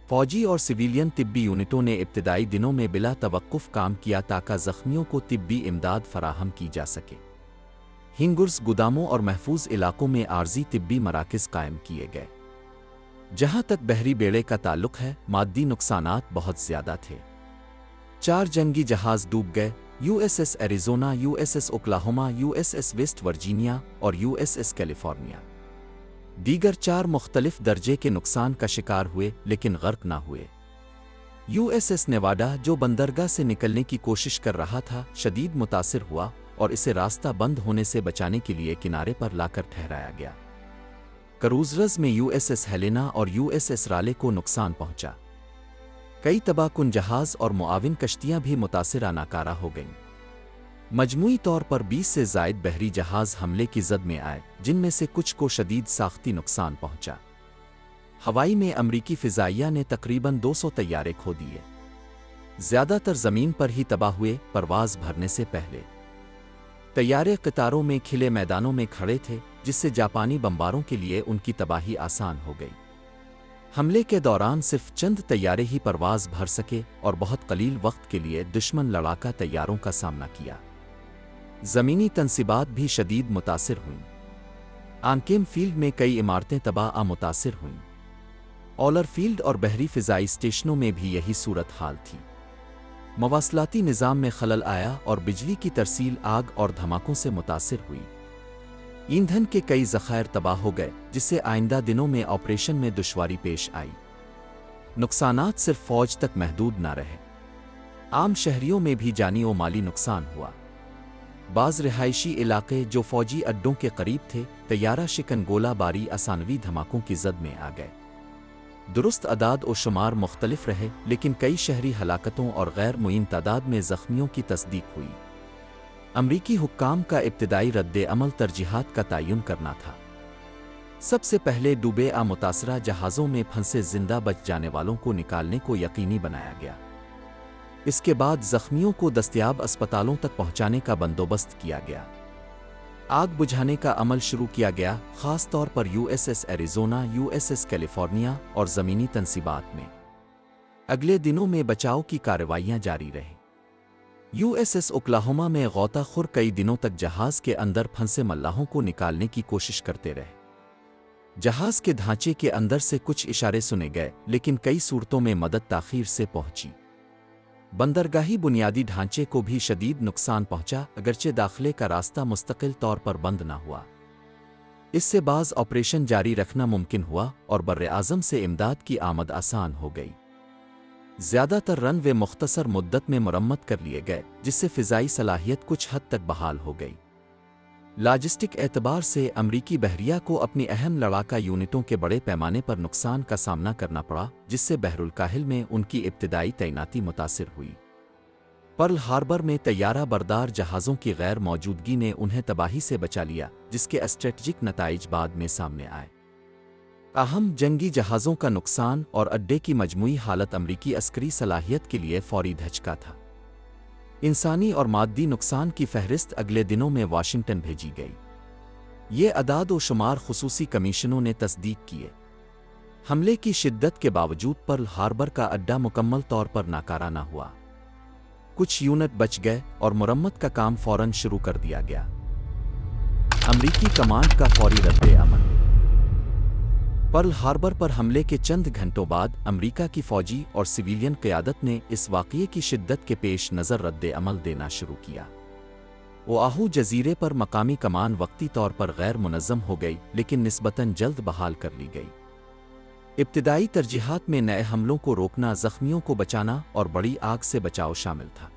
فوجی اور سویلین طبی یونٹوں نے ابتدائی دنوں میں بلا توقف کام کیا تاکہ زخمیوں کو طبی امداد فراہم کی جا سکے۔ ہنگرز، گوداموں اور محفوظ علاقوں میں عارضی طبی مراکز قائم کیے گئے۔ جہاں تک بحری بیڑے کا تعلق ہے، مادی نقصانات بہت زیادہ تھے۔ 4 جنگی جہاز ڈوب گئے: U S S Arizona, U S S Oklahoma, U S S West Virginia اور یو ایس ایس کیلیفورنیا۔ دیگر 4 مختلف درجے کے نقصان کا شکار ہوئے لیکن غرق نہ ہوئے۔ یو ایس ایس نیواڈا، جو بندرگاہ سے نکلنے کی کوشش کر رہا تھا، شدید متاثر ہوا اور اسے راستہ بند ہونے سے بچانے کے لیے کنارے پر لا کر ٹھہرایا گیا۔ کروزرز میں یو ایس ایس ہیلینا اور یو ایس ایس رالے کو نقصان پہنچا۔ کئی تباہ کن جہاز اور معاون کشتیاں بھی متاثرہ ناکارہ ہو گئیں۔ مجموعی طور پر 20 سے زائد بحری جہاز حملے کی زد میں آئے، جن میں سے کچھ کو شدید ساختی نقصان پہنچا۔ ہوائی میں امریکی فضائیہ نے تقریباً 200 طیارے کھو دیے۔ زیادہ تر زمین پر ہی تباہ ہوئے، پرواز بھرنے سے پہلے۔ طیارے قطاروں میں کھلے میدانوں میں کھڑے تھے، جس سے جاپانی بمباروں کے لیے ان کی تباہی آسان ہو گئی۔ حملے کے دوران صرف چند طیارے ہی پرواز بھر سکے اور بہت قلیل وقت کے لیے دشمن لڑاکا طیاروں کا سامنا کیا۔ زمینی تنصیبات بھی شدید متاثر ہوئیں۔ آنکیم فیلڈ میں کئی عمارتیں تباہ متاثر ہوئیں۔ اولر فیلڈ اور بحری فضائی اسٹیشنوں میں بھی یہی صورتحال تھی۔ مواصلاتی نظام میں خلل آیا اور بجلی کی ترسیل آگ اور دھماکوں سے متاثر ہوئی۔ ایندھن کے کئی ذخائر تباہ ہو گئے، جس سے آئندہ دنوں میں آپریشن میں دشواری پیش آئی۔ نقصانات صرف فوج تک محدود نہ رہے، عام شہریوں میں بھی جانی و مالی نقصان ہوا۔ بعض رہائشی علاقے جو فوجی اڈوں کے قریب تھے، طیارہ شکن گولہ باری آسانوی دھماکوں کی زد میں آ گئے۔ درست اعداد و شمار مختلف رہے، لیکن کئی شہری ہلاکتوں اور غیر معین تعداد میں زخمیوں کی تصدیق ہوئی۔ امریکی حکام کا ابتدائی رد عمل ترجیحات کا تعین کرنا تھا۔ سب سے پہلے ڈوبے متاثرہ جہازوں میں پھنسے زندہ بچ جانے والوں کو نکالنے کو یقینی بنایا گیا۔ اس کے بعد زخمیوں کو دستیاب اسپتالوں تک پہنچانے کا بندوبست کیا گیا۔ آگ بجھانے کا عمل شروع کیا گیا، خاص طور پر U S S Arizona, U S S California اور زمینی تنصیبات میں۔ اگلے دنوں میں بچاؤ کی کارروائیاں جاری رہیں۔ یو ایس ایس اوکلاہوما میں غوطہ خور کئی دنوں تک جہاز کے اندر پھنسے ملاحوں کو نکالنے کی کوشش کرتے رہے۔ جہاز کے ڈھانچے کے اندر سے کچھ اشارے سنے گئے، لیکن کئی صورتوں میں مدد تاخیر سے پہنچی۔ بندرگاہی بنیادی ڈھانچے کو بھی شدید نقصان پہنچا، اگرچہ داخلے کا راستہ مستقل طور پر بند نہ ہوا۔ اس سے بعض آپریشن جاری رکھنا ممکن ہوا اور براعظم سے امداد کی آمد آسان ہو گئی۔ زیادہ تر رن وے مختصر مدت میں مرمت کر لیے گئے، جس سے فضائی صلاحیت کچھ حد تک بحال ہو گئی۔ لاجسٹک اعتبار سے امریکی بحریہ کو اپنی اہم لڑاکا یونٹوں کے بڑے پیمانے پر نقصان کا سامنا کرنا پڑا، جس سے بحر الکاہل میں ان کی ابتدائی تعیناتی متاثر ہوئی۔ پرل ہاربر میں طیارہ بردار جہازوں کی غیر موجودگی نے انہیں تباہی سے بچا لیا، جس کے اسٹریٹجک نتائج بعد میں سامنے آئے۔ اہم جنگی جہازوں کا نقصان اور اڈے کی مجموعی حالت امریکی عسکری صلاحیت کے لیے فوری دھچکا تھا۔ انسانی اور مادی نقصان کی فہرست اگلے دنوں میں واشنگٹن بھیجی گئی۔ یہ اعداد و شمار خصوصی کمیشنوں نے تصدیق کیے۔ حملے کی شدت کے باوجود پرل ہاربر کا اڈا مکمل طور پر ناکارہ نہ ہوا۔ کچھ یونٹ بچ گئے اور مرمت کا کام فوراً شروع کر دیا گیا۔ امریکی کمانڈ کا فوری رد عمل۔ پرل ہاربر پر حملے کے چند گھنٹوں بعد امریکہ کی فوجی اور سویلین قیادت نے اس واقعے کی شدت کے پیش نظر رد عمل دینا شروع کیا۔ اوآہو جزیرے پر مقامی کمان وقتی طور پر غیر منظم ہو گئی لیکن نسبتاً جلد بحال کر لی گئی۔ ابتدائی ترجیحات میں نئے حملوں کو روکنا، زخمیوں کو بچانا اور بڑی آگ سے بچاؤ شامل تھا۔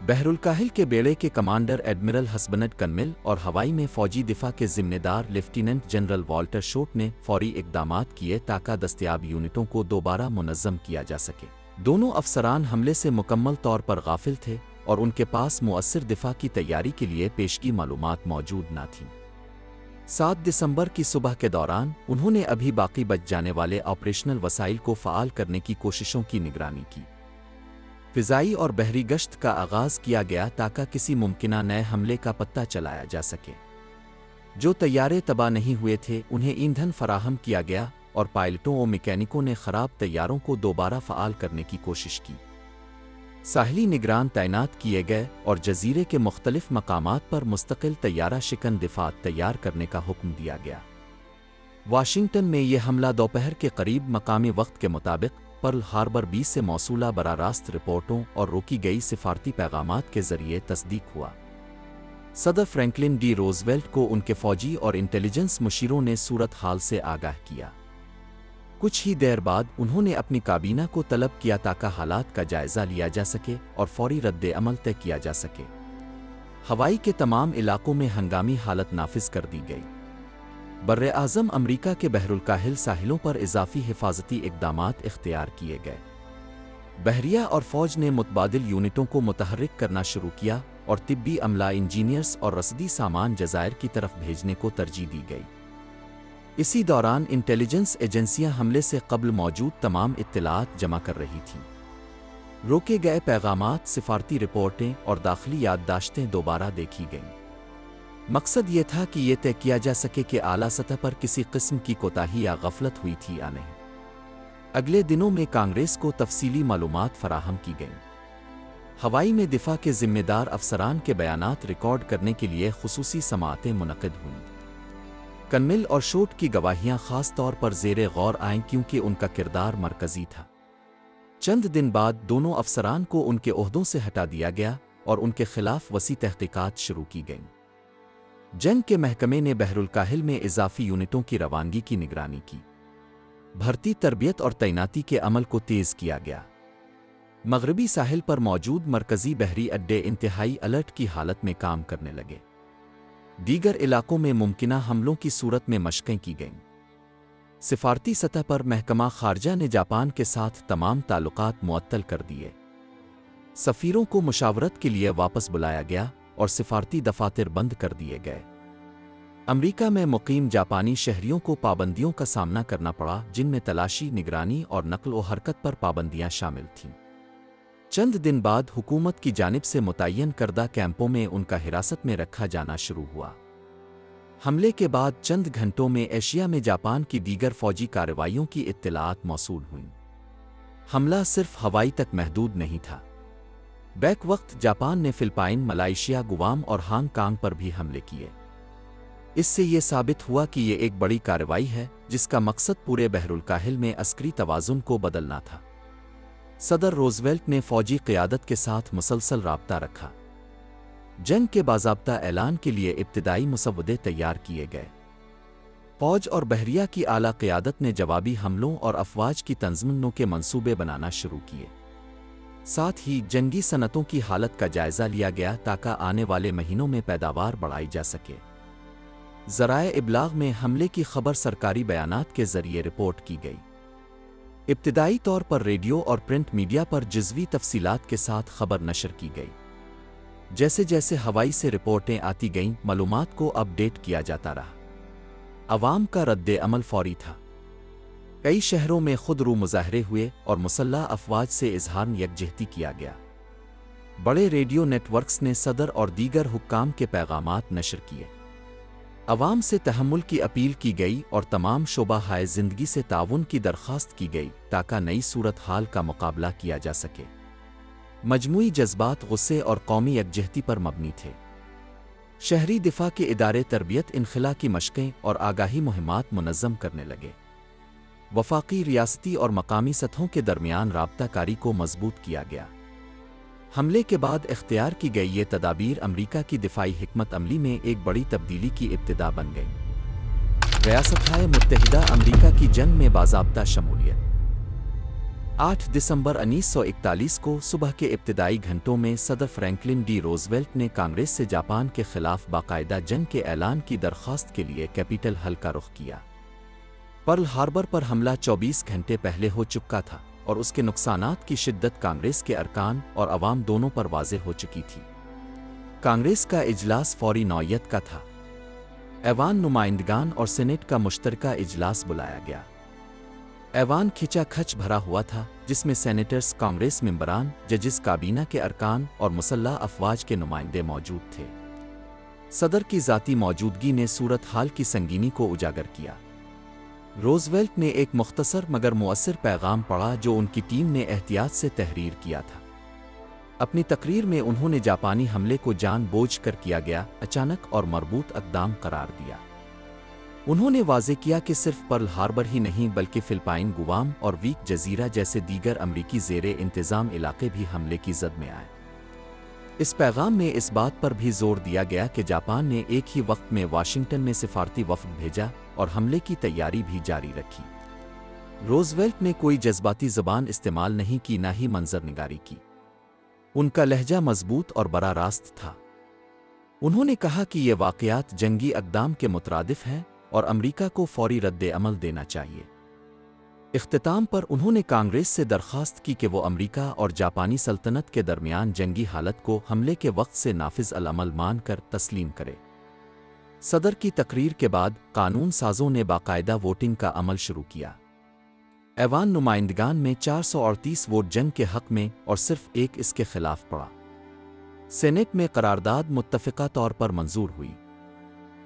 بحر الکاہل کے بیڑے کے کمانڈر ایڈمرل ہسبنڈ کنمل اور ہوائی میں فوجی دفاع کے ذمہ دار لیفٹیننٹ جنرل والٹر شوٹ نے فوری اقدامات کیے تاکہ دستیاب یونٹوں کو دوبارہ منظم کیا جا سکے۔ دونوں افسران حملے سے مکمل طور پر غافل تھے اور ان کے پاس مؤثر دفاع کی تیاری کے لیے پیشگی معلومات موجود نہ تھیں۔ 7 دسمبر کی صبح کے دوران انہوں نے ابھی باقی بچ جانے والے آپریشنل وسائل کو فعال کرنے کی کوششوں کی نگرانی کی۔ فضائی اور بحری گشت کا آغاز کیا گیا تاکہ کسی ممکنہ نئے حملے کا پتہ چلایا جا سکے۔ جو طیارے تباہ نہیں ہوئے تھے انہیں ایندھن فراہم کیا گیا اور پائلٹوں و میکینکوں نے خراب طیاروں کو دوبارہ فعال کرنے کی کوشش کی۔ ساحلی نگران تعینات کیے گئے اور جزیرے کے مختلف مقامات پر مستقل طیارہ شکن دفاع تیار کرنے کا حکم دیا گیا۔ واشنگٹن میں یہ حملہ دوپہر کے قریب مقامی وقت کے مطابق پرل ہاربر بیچ سے موصولہ براہ راست رپورٹوں اور روکی گئی سفارتی پیغامات کے ذریعے تصدیق ہوا۔ صدر فرینکلن ڈی روزویلٹ کو ان کے فوجی اور انٹیلیجنس مشیروں نے صورتحال سے آگاہ کیا۔ کچھ ہی دیر بعد انہوں نے اپنی کابینہ کو طلب کیا تاکہ حالات کا جائزہ لیا جا سکے اور فوری رد عمل طے کیا جا سکے۔ ہوائی کے تمام علاقوں میں ہنگامی حالت نافذ کر دی گئی۔ براعظم امریکہ کے بحر الکاہل ساحلوں پر اضافی حفاظتی اقدامات اختیار کیے گئے۔ بحریہ اور فوج نے متبادل یونٹوں کو متحرک کرنا شروع کیا اور طبی عملہ، انجینئرز اور رسدی سامان جزائر کی طرف بھیجنے کو ترجیح دی گئی۔ اسی دوران انٹیلیجنس ایجنسیاں حملے سے قبل موجود تمام اطلاعات جمع کر رہی تھیں۔ روکے گئے پیغامات، سفارتی رپورٹیں اور داخلی یادداشتیں دوبارہ دیکھی گئیں۔ مقصد یہ تھا کہ یہ طے کیا جا سکے کہ اعلیٰ سطح پر کسی قسم کی کوتاہی یا غفلت ہوئی تھی یا نہیں۔ اگلے دنوں میں کانگریس کو تفصیلی معلومات فراہم کی گئیں۔ ہوائی میں دفاع کے ذمہ دار افسران کے بیانات ریکارڈ کرنے کے لیے خصوصی سماعتیں منعقد ہوئیں۔ کنمل اور شوٹ کی گواہیاں خاص طور پر زیر غور آئیں کیونکہ ان کا کردار مرکزی تھا۔ چند دن بعد دونوں افسران کو ان کے عہدوں سے ہٹا دیا گیا اور ان کے خلاف وسیع تحقیقات شروع کی گئیں۔ جنگ کے محکمے نے بحر الکاہل میں اضافی یونٹوں کی روانگی کی نگرانی کی۔ بھرتی، تربیت اور تعیناتی کے عمل کو تیز کیا گیا۔ مغربی ساحل پر موجود مرکزی بحری اڈے انتہائی الرٹ کی حالت میں کام کرنے لگے۔ دیگر علاقوں میں ممکنہ حملوں کی صورت میں مشقیں کی گئیں۔ سفارتی سطح پر محکمہ خارجہ نے جاپان کے ساتھ تمام تعلقات معطل کر دیے۔ سفیروں کو مشاورت کے لیے واپس بلایا گیا اور سفارتی دفاتر بند کر دیے گئے۔ امریکہ میں مقیم جاپانی شہریوں کو پابندیوں کا سامنا کرنا پڑا، جن میں تلاشی، نگرانی اور نقل و حرکت پر پابندیاں شامل تھیں۔ چند دن بعد حکومت کی جانب سے متعین کردہ کیمپوں میں ان کا حراست میں رکھا جانا شروع ہوا۔ حملے کے بعد چند گھنٹوں میں ایشیا میں جاپان کی دیگر فوجی کارروائیوں کی اطلاعات موصول ہوئیں۔ حملہ صرف ہوائی تک محدود نہیں تھا۔ بیک وقت جاپان نے فلپائن، ملائیشیا، گوام اور ہانگ کانگ پر بھی حملے کیے۔ اس سے یہ ثابت ہوا کہ یہ ایک بڑی کارروائی ہے جس کا مقصد پورے بحر الکاہل میں عسکری توازن کو بدلنا تھا۔ صدر روزویلٹ نے فوجی قیادت کے ساتھ مسلسل رابطہ رکھا۔ جنگ کے باضابطہ اعلان کے لیے ابتدائی مسودے تیار کیے گئے۔ فوج اور بحریہ کی اعلیٰ قیادت نے جوابی حملوں اور افواج کی تنظیموں کے منصوبے بنانا شروع کیے۔ ساتھ ہی جنگی صنعتوں کی حالت کا جائزہ لیا گیا تاکہ آنے والے مہینوں میں پیداوار بڑھائی جا سکے۔ ذرائع ابلاغ میں حملے کی خبر سرکاری بیانات کے ذریعے رپورٹ کی گئی۔ ابتدائی طور پر ریڈیو اور پرنٹ میڈیا پر جزوی تفصیلات کے ساتھ خبر نشر کی گئی۔ جیسے جیسے ہوائی سے رپورٹیں آتی گئیں، معلومات کو اپ ڈیٹ کیا جاتا رہا۔ عوام کا رد عمل فوری تھا۔ کئی شہروں میں خود رو مظاہرے ہوئے اور مسلح افواج سے اظہار یکجہتی کیا گیا۔ بڑے ریڈیو نیٹ ورکس نے صدر اور دیگر حکام کے پیغامات نشر کیے۔ عوام سے تحمل کی اپیل کی گئی اور تمام شعبہ ہائے زندگی سے تعاون کی درخواست کی گئی تاکہ نئی صورتحال کا مقابلہ کیا جا سکے۔ مجموعی جذبات غصے اور قومی یکجہتی پر مبنی تھے۔ شہری دفاع کے ادارے تربیت انخلا کی مشقیں اور آگاہی مہمات منظم کرنے لگے۔ وفاقی، ریاستی اور مقامی سطحوں کے درمیان رابطہ کاری کو مضبوط کیا گیا۔ حملے کے بعد اختیار کی گئی یہ تدابیر امریکہ کی دفاعی حکمت عملی میں ایک بڑی تبدیلی کی ابتدا بن گئی۔ ریاستہائے متحدہ امریکہ کی جنگ میں باضابطہ شمولیت۔ 8 دسمبر 1941 کو صبح کے ابتدائی گھنٹوں میں صدر فرینکلن ڈی روزویلٹ نے کانگریس سے جاپان کے خلاف باقاعدہ جنگ کے اعلان کی درخواست کے لیے کیپٹل ہل کا رخ کیا۔ پرل ہاربر پر حملہ 24 گھنٹے پہلے ہو چکا تھا اور اس کے نقصانات کی شدت کانگریس کے ارکان اور عوام دونوں پر واضح ہو چکی تھی۔ کانگریس کا اجلاس فوری نوعیت کا تھا۔ ایوان نمائندگان اور سینیٹ کا مشترکہ اجلاس بلایا گیا۔ ایوان کھچا کھچ بھرا ہوا تھا، جس میں سینیٹرز، کانگریس ممبران، ججز، کابینہ کے ارکان اور مسلح افواج کے نمائندے موجود تھے۔ صدر کی ذاتی موجودگی نے صورتحال کی سنگینی کو اجاگر کیا۔ روزویلٹ نے ایک مختصر مگر مؤثر پیغام پڑھا جو ان کی ٹیم نے احتیاط سے تحریر کیا تھا۔ اپنی تقریر میں انہوں نے جاپانی حملے کو جان بوجھ کر کیا گیا اچانک اور مربوط اقدام قرار دیا۔ انہوں نے واضح کیا کہ صرف پرل ہاربر ہی نہیں بلکہ فلپائن، گوام اور ویک جزیرہ جیسے دیگر امریکی زیر انتظام علاقے بھی حملے کی زد میں آئے۔ اس پیغام میں اس بات پر بھی زور دیا گیا کہ جاپان نے ایک ہی وقت میں واشنگٹن میں سفارتی وفد بھیجا اور حملے کی تیاری بھی جاری رکھی۔ روزویلٹ نے کوئی جذباتی زبان استعمال نہیں کی، نہ ہی منظر نگاری کی۔ ان کا لہجہ مضبوط اور براہ راست تھا۔ انہوں نے کہا کہ یہ واقعات جنگی اقدام کے مترادف ہیں اور امریکہ کو فوری رد عمل دینا چاہیے۔ اختتام پر انہوں نے کانگریس سے درخواست کی کہ وہ امریکہ اور جاپانی سلطنت کے درمیان جنگی حالت کو حملے کے وقت سے نافذ العمل مان کر تسلیم کرے۔ صدر کی تقریر کے بعد قانون سازوں نے باقاعدہ ووٹنگ کا عمل شروع کیا۔ ایوان نمائندگان میں 438 ووٹ جنگ کے حق میں اور صرف ایک اس کے خلاف پڑا۔ سینیٹ میں قرارداد متفقہ طور پر منظور ہوئی۔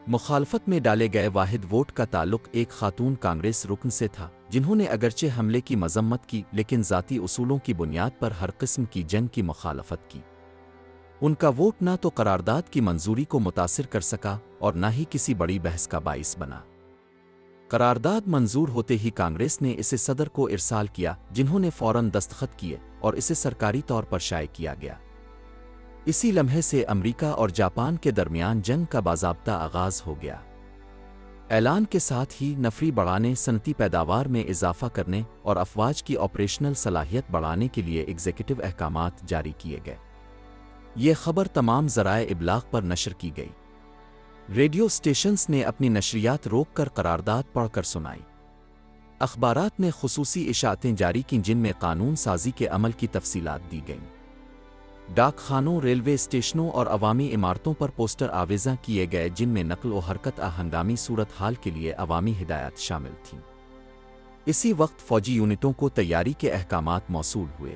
مخالفت میں ڈالے گئے واحد ووٹ کا تعلق ایک خاتون کانگریس رکن سے تھا، جنہوں نے اگرچہ حملے کی مذمت کی لیکن ذاتی اصولوں کی بنیاد پر ہر قسم کی جنگ کی مخالفت کی۔ ان کا ووٹ نہ تو قرارداد کی منظوری کو متاثر کر سکا اور نہ ہی کسی بڑی بحث کا باعث بنا۔ قرارداد منظور ہوتے ہی کانگریس نے اسے صدر کو ارسال کیا، جنہوں نے فوراً دستخط کیے اور اسے سرکاری طور پر شائع کیا گیا۔ اسی لمحے سے امریکہ اور جاپان کے درمیان جنگ کا باضابطہ آغاز ہو گیا۔ اعلان کے ساتھ ہی نفری بڑھانے، صنعتی پیداوار میں اضافہ کرنے اور افواج کی آپریشنل صلاحیت بڑھانے کے لیے ایگزیکٹو احکامات جاری کیے گئے۔ یہ خبر تمام ذرائع ابلاغ پر نشر کی گئی۔ ریڈیو اسٹیشنز نے اپنی نشریات روک کر قرارداد پڑھ کر سنائی۔ اخبارات نے خصوصی اشاعتیں جاری کیں جن میں قانون سازی کے عمل کی تفصیلات دی گئیں۔ ڈاک خانوں، ریلوے اسٹیشنوں اور عوامی عمارتوں پر پوسٹر آویزاں کیے گئے جن میں نقل و حرکت ہنگامی صورتحال کے لیے عوامی ہدایات شامل تھیں۔ اسی وقت فوجی یونٹوں کو تیاری کے احکامات موصول ہوئے۔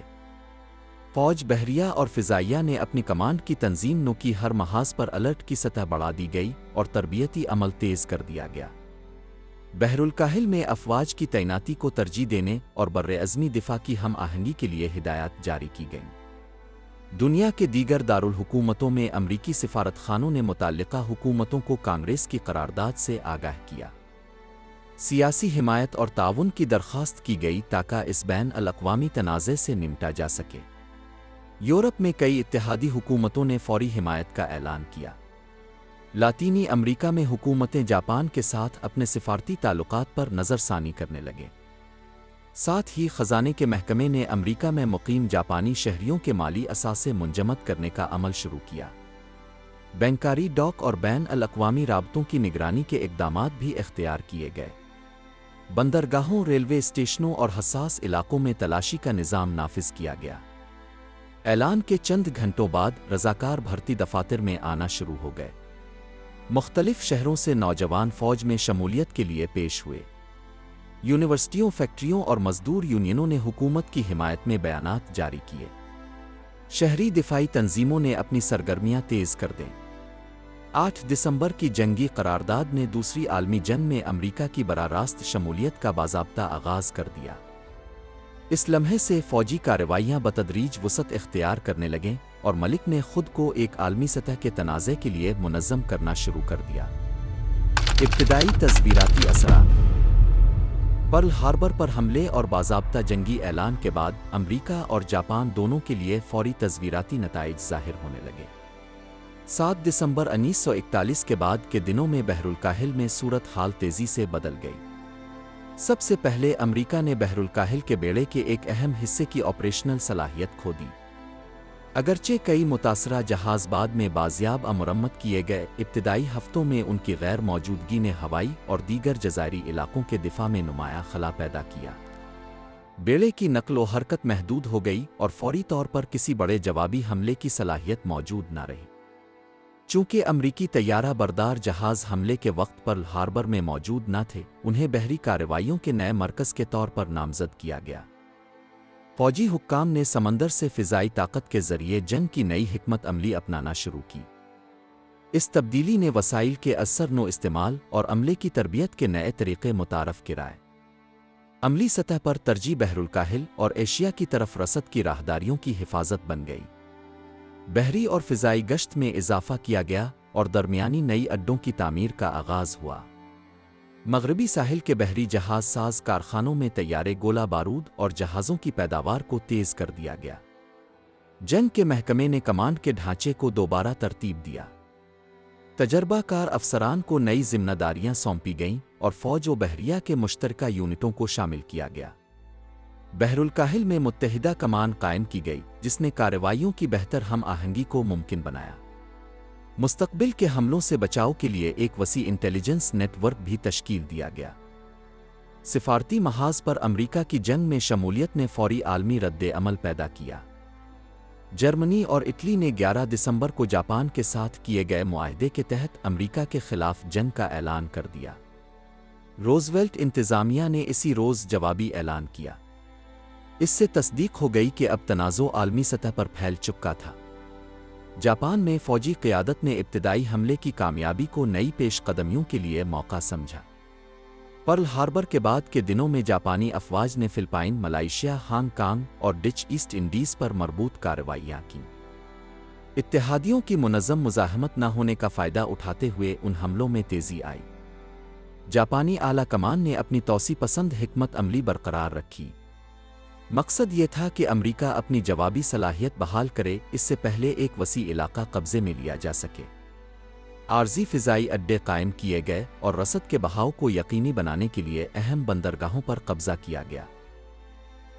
فوج، بحریہ اور فضائیہ نے اپنی کمانڈ کی تنظیم نو کی ہر محاذ پر الرٹ کی سطح بڑھا دی گئی اور تربیتی عمل تیز کر دیا گیا۔ بحر الکاہل میں افواج کی تعیناتی کو ترجیح دینے اور برعظمی دفاع کی ہم آہنگی کے لیے ہدایات جاری کی گئیں۔ دنیا کے دیگر دارالحکومتوں میں امریکی سفارت خانوں نے متعلقہ حکومتوں کو کانگریس کی قرارداد سے آگاہ کیا۔ سیاسی حمایت اور تعاون کی درخواست کی گئی تاکہ اس بین الاقوامی تنازع سے نمٹا جا سکے۔ یورپ میں کئی اتحادی حکومتوں نے فوری حمایت کا اعلان کیا۔ لاطینی امریکہ میں حکومتیں جاپان کے ساتھ اپنے سفارتی تعلقات پر نظر ثانی کرنے لگے۔ ساتھ ہی خزانے کے محکمے نے امریکہ میں مقیم جاپانی شہریوں کے مالی اثاثے منجمد کرنے کا عمل شروع کیا۔ بینکاری، ڈاک اور بین الاقوامی رابطوں کی نگرانی کے اقدامات بھی اختیار کیے گئے۔ بندرگاہوں، ریلوے اسٹیشنوں اور حساس علاقوں میں تلاشی کا نظام نافذ کیا گیا۔ اعلان کے چند گھنٹوں بعد رضاکار بھرتی دفاتر میں آنا شروع ہو گئے۔ مختلف شہروں سے نوجوان فوج میں شمولیت کے لیے پیش ہوئے۔ یونیورسٹیوں، فیکٹریوں اور مزدور یونینوں نے حکومت کی حمایت میں بیانات جاری کیے۔ شہری دفاعی تنظیموں نے اپنی سرگرمیاں تیز کر دیں۔ 8 دسمبر کی جنگی قرارداد نے دوسری عالمی جنگ میں امریکہ کی براہ راست شمولیت کا باضابطہ آغاز کر دیا۔ اس لمحے سے فوجی کارروائیاں بتدریج وسعت اختیار کرنے لگیں اور ملک نے خود کو ایک عالمی سطح کے تنازع کے لیے منظم کرنا شروع کر دیا۔ ابتدائی تصویراتی اثرات: پرل ہاربر پر حملے اور باضابطہ جنگی اعلان کے بعد امریکہ اور جاپان دونوں کے لیے فوری تصویراتی نتائج ظاہر ہونے لگے۔ 7 دسمبر 1941 کے بعد کے دنوں میں بحر الکاہل میں صورت حال تیزی سے بدل گئی۔ سب سے پہلے امریکہ نے بحر الکاہل کے بیڑے کے ایک اہم حصے کی آپریشنل صلاحیت کھو دی۔ اگرچہ کئی متاثرہ جہاز بعد میں بازیاب مرمت کیے گئے، ابتدائی ہفتوں میں ان کی غیر موجودگی نے ہوائی اور دیگر جزائری علاقوں کے دفاع میں نمایاں خلا پیدا کیا۔ بیڑے کی نقل و حرکت محدود ہو گئی اور فوری طور پر کسی بڑے جوابی حملے کی صلاحیت موجود نہ رہی۔ چونکہ امریکی طیارہ بردار جہاز حملے کے وقت پرل ہاربر میں موجود نہ تھے، انہیں بحری کارروائیوں کے نئے مرکز کے طور پر نامزد کیا گیا۔ فوجی حکام نے سمندر سے فضائی طاقت کے ذریعے جنگ کی نئی حکمت عملی اپنانا شروع کی۔ اس تبدیلی نے وسائل کے اثر نو استعمال اور عملے کی تربیت کے نئے طریقے متعارف کرائے۔ عملی سطح پر ترجیح بحر الکاہل اور ایشیا کی طرف رسد کی راہداریوں کی حفاظت بن گئی۔ بحری اور فضائی گشت میں اضافہ کیا گیا اور درمیانی نئی اڈوں کی تعمیر کا آغاز ہوا۔ مغربی ساحل کے بحری جہاز ساز کارخانوں میں طیارے گولہ بارود اور جہازوں کی پیداوار کو تیز کر دیا گیا۔ جنگ کے محکمے نے کمانڈ کے ڈھانچے کو دوبارہ ترتیب دیا۔ تجربہ کار افسران کو نئی ذمہ داریاں سونپی گئیں اور فوج و بحریہ کے مشترکہ یونٹوں کو شامل کیا گیا۔ بحر الکاہل میں متحدہ کمان قائم کی گئی، جس نے کارروائیوں کی بہتر ہم آہنگی کو ممکن بنایا۔ مستقبل کے حملوں سے بچاؤ کے لیے ایک وسیع انٹیلیجنس نیٹ ورک بھی تشکیل دیا گیا۔ سفارتی محاذ پر امریکہ کی جنگ میں شمولیت نے فوری عالمی رد عمل پیدا کیا۔ جرمنی اور اٹلی نے 11 دسمبر کو جاپان کے ساتھ کیے گئے معاہدے کے تحت امریکہ کے خلاف جنگ کا اعلان کر دیا۔ روزویلٹ انتظامیہ نے اسی روز جوابی اعلان کیا۔ اس سے تصدیق ہو گئی کہ اب تنازع عالمی سطح پر پھیل چکا تھا۔ جاپان میں فوجی قیادت نے ابتدائی حملے کی کامیابی کو نئی پیش قدمیوں کے لیے موقع سمجھا۔ پرل ہاربر کے بعد کے دنوں میں جاپانی افواج نے فلپائن، ملائیشیا، ہانگ کانگ اور ڈچ ایسٹ انڈیز پر مربوط کارروائیاں کیں۔ اتحادیوں کی منظم مزاحمت نہ ہونے کا فائدہ اٹھاتے ہوئے ان حملوں میں تیزی آئی۔ جاپانی اعلیٰ کمان نے اپنی توسیع پسند حکمت عملی برقرار رکھی۔ مقصد یہ تھا کہ امریکہ اپنی جوابی صلاحیت بحال کرے، اس سے پہلے ایک وسیع علاقہ قبضے میں لیا جا سکے۔ عارضی فضائی اڈے قائم کیے گئے اور رسد کے بہاؤ کو یقینی بنانے کے لیے اہم بندرگاہوں پر قبضہ کیا گیا۔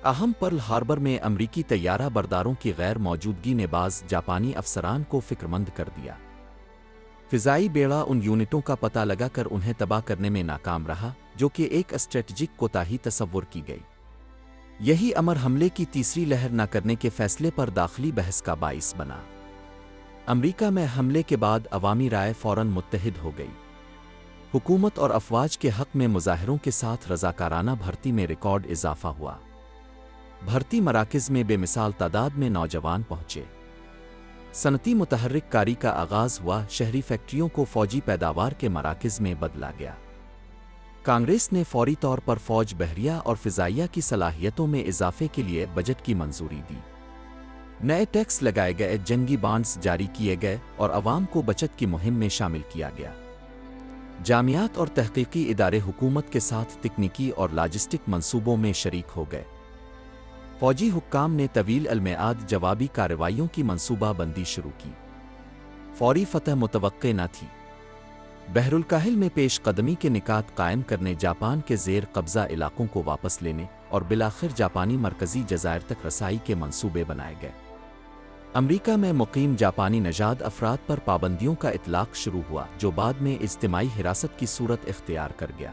اہم پرل ہاربر میں امریکی طیارہ برداروں کی غیر موجودگی نے بعض جاپانی افسران کو فکرمند کر دیا۔ فضائی بیڑا ان یونٹوں کا پتہ لگا کر انہیں تباہ کرنے میں ناکام رہا، جو کہ ایک اسٹریٹجک کوتاہی تصور کی گئی۔ یہی امر حملے کی تیسری لہر نہ کرنے کے فیصلے پر داخلی بحث کا باعث بنا۔ امریکہ میں حملے کے بعد عوامی رائے فوراً متحد ہو گئی۔ حکومت اور افواج کے حق میں مظاہروں کے ساتھ رضاکارانہ بھرتی میں ریکارڈ اضافہ ہوا۔ بھرتی مراکز میں بے مثال تعداد میں نوجوان پہنچے۔ صنعتی متحرک کاری کا آغاز ہوا، شہری فیکٹریوں کو فوجی پیداوار کے مراکز میں بدلا گیا۔ کانگریس نے فوری طور پر فوج، بحریہ اور فضائیہ کی صلاحیتوں میں اضافے کے لیے بجٹ کی منظوری دی۔ نئے ٹیکس لگائے گئے، جنگی بانڈز جاری کیے گئے اور عوام کو بچت کی مہم میں شامل کیا گیا۔ جامعات اور تحقیقی ادارے حکومت کے ساتھ تکنیکی اور لاجسٹک منصوبوں میں شریک ہو گئے۔ فوجی حکام نے طویل المیعاد جوابی کارروائیوں کی منصوبہ بندی شروع کی۔ فوری فتح متوقع نہ تھی۔ بحر الکاہل میں پیش قدمی کے نکات قائم کرنے، جاپان کے زیر قبضہ علاقوں کو واپس لینے اور بالآخر جاپانی مرکزی جزائر تک رسائی کے منصوبے بنائے گئے۔ امریکہ میں مقیم جاپانی نژاد افراد پر پابندیوں کا اطلاق شروع ہوا، جو بعد میں اجتماعی حراست کی صورت اختیار کر گیا۔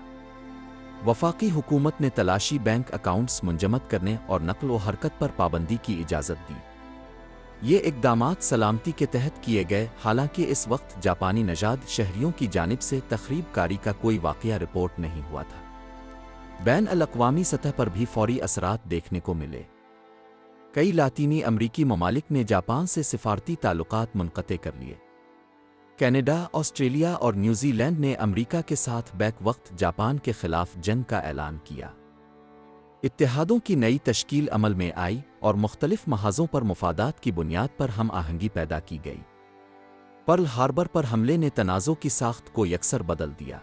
وفاقی حکومت نے تلاشی، بینک اکاؤنٹس منجمد کرنے اور نقل و حرکت پر پابندی کی اجازت دی۔ یہ اقدامات سلامتی کے تحت کیے گئے، حالانکہ اس وقت جاپانی نژاد شہریوں کی جانب سے تخریب کاری کا کوئی واقعہ رپورٹ نہیں ہوا تھا۔ بین الاقوامی سطح پر بھی فوری اثرات دیکھنے کو ملے۔ کئی لاطینی امریکی ممالک نے جاپان سے سفارتی تعلقات منقطع کر لیے۔ کینیڈا، آسٹریلیا اور نیوزی لینڈ نے امریکہ کے ساتھ بیک وقت جاپان کے خلاف جنگ کا اعلان کیا۔ اتحادوں کی نئی تشکیل عمل میں آئی اور مختلف محاذوں پر مفادات کی بنیاد پر ہم آہنگی پیدا کی گئی۔ پرل ہاربر پر حملے نے تنازع کی ساخت کو یکسر بدل دیا۔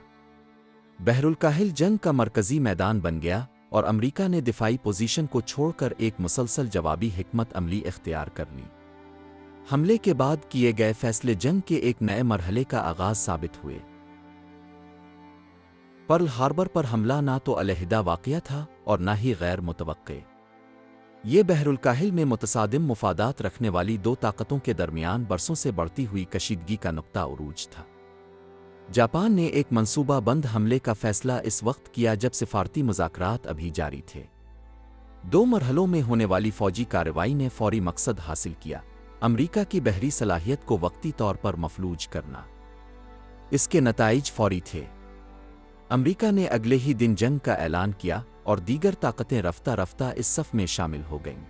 بحر الکاہل جنگ کا مرکزی میدان بن گیا اور امریکہ نے دفاعی پوزیشن کو چھوڑ کر ایک مسلسل جوابی حکمت عملی اختیار کر لی۔ حملے کے بعد کیے گئے فیصلے جنگ کے ایک نئے مرحلے کا آغاز ثابت ہوئے۔ پرل ہاربر پر حملہ نہ تو علیحدہ واقعہ تھا اور نہ ہی غیر متوقع۔ یہ بحر الکاہل میں متصادم مفادات رکھنے والی دو طاقتوں کے درمیان برسوں سے بڑھتی ہوئی کشیدگی کا نقطہ عروج تھا۔ جاپان نے ایک منصوبہ بند حملے کا فیصلہ اس وقت کیا جب سفارتی مذاکرات ابھی جاری تھے۔ دو مرحلوں میں ہونے والی فوجی کارروائی نے فوری مقصد حاصل کیا: امریکہ کی بحری صلاحیت کو وقتی طور پر مفلوج کرنا۔ اس کے نتائج فوری تھے۔ امریکہ نے اگلے ہی دن جنگ کا اعلان کیا اور دیگر طاقتیں رفتہ رفتہ اس صف میں شامل ہو گئیں۔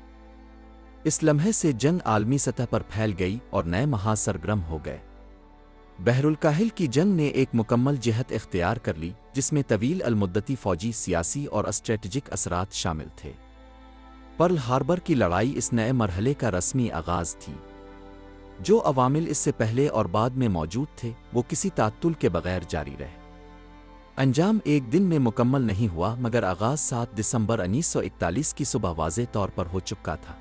اس لمحے سے جنگ عالمی سطح پر پھیل گئی اور نئے محاذ سرگرم ہو گئے۔ بحر الکاہل کی جنگ نے ایک مکمل جہت اختیار کر لی جس میں طویل المدتی فوجی، سیاسی اور اسٹریٹجک اثرات شامل تھے۔ پرل ہاربر کی لڑائی اس نئے مرحلے کا رسمی آغاز تھی۔ جو عوامل اس سے پہلے اور بعد میں موجود تھے وہ کسی تعطل کے بغیر جاری رہے۔ انجام ایک دن میں مکمل نہیں ہوا مگر آغاز 7 دسمبر 1941 کی صبح واضح طور پر ہو چکا تھا۔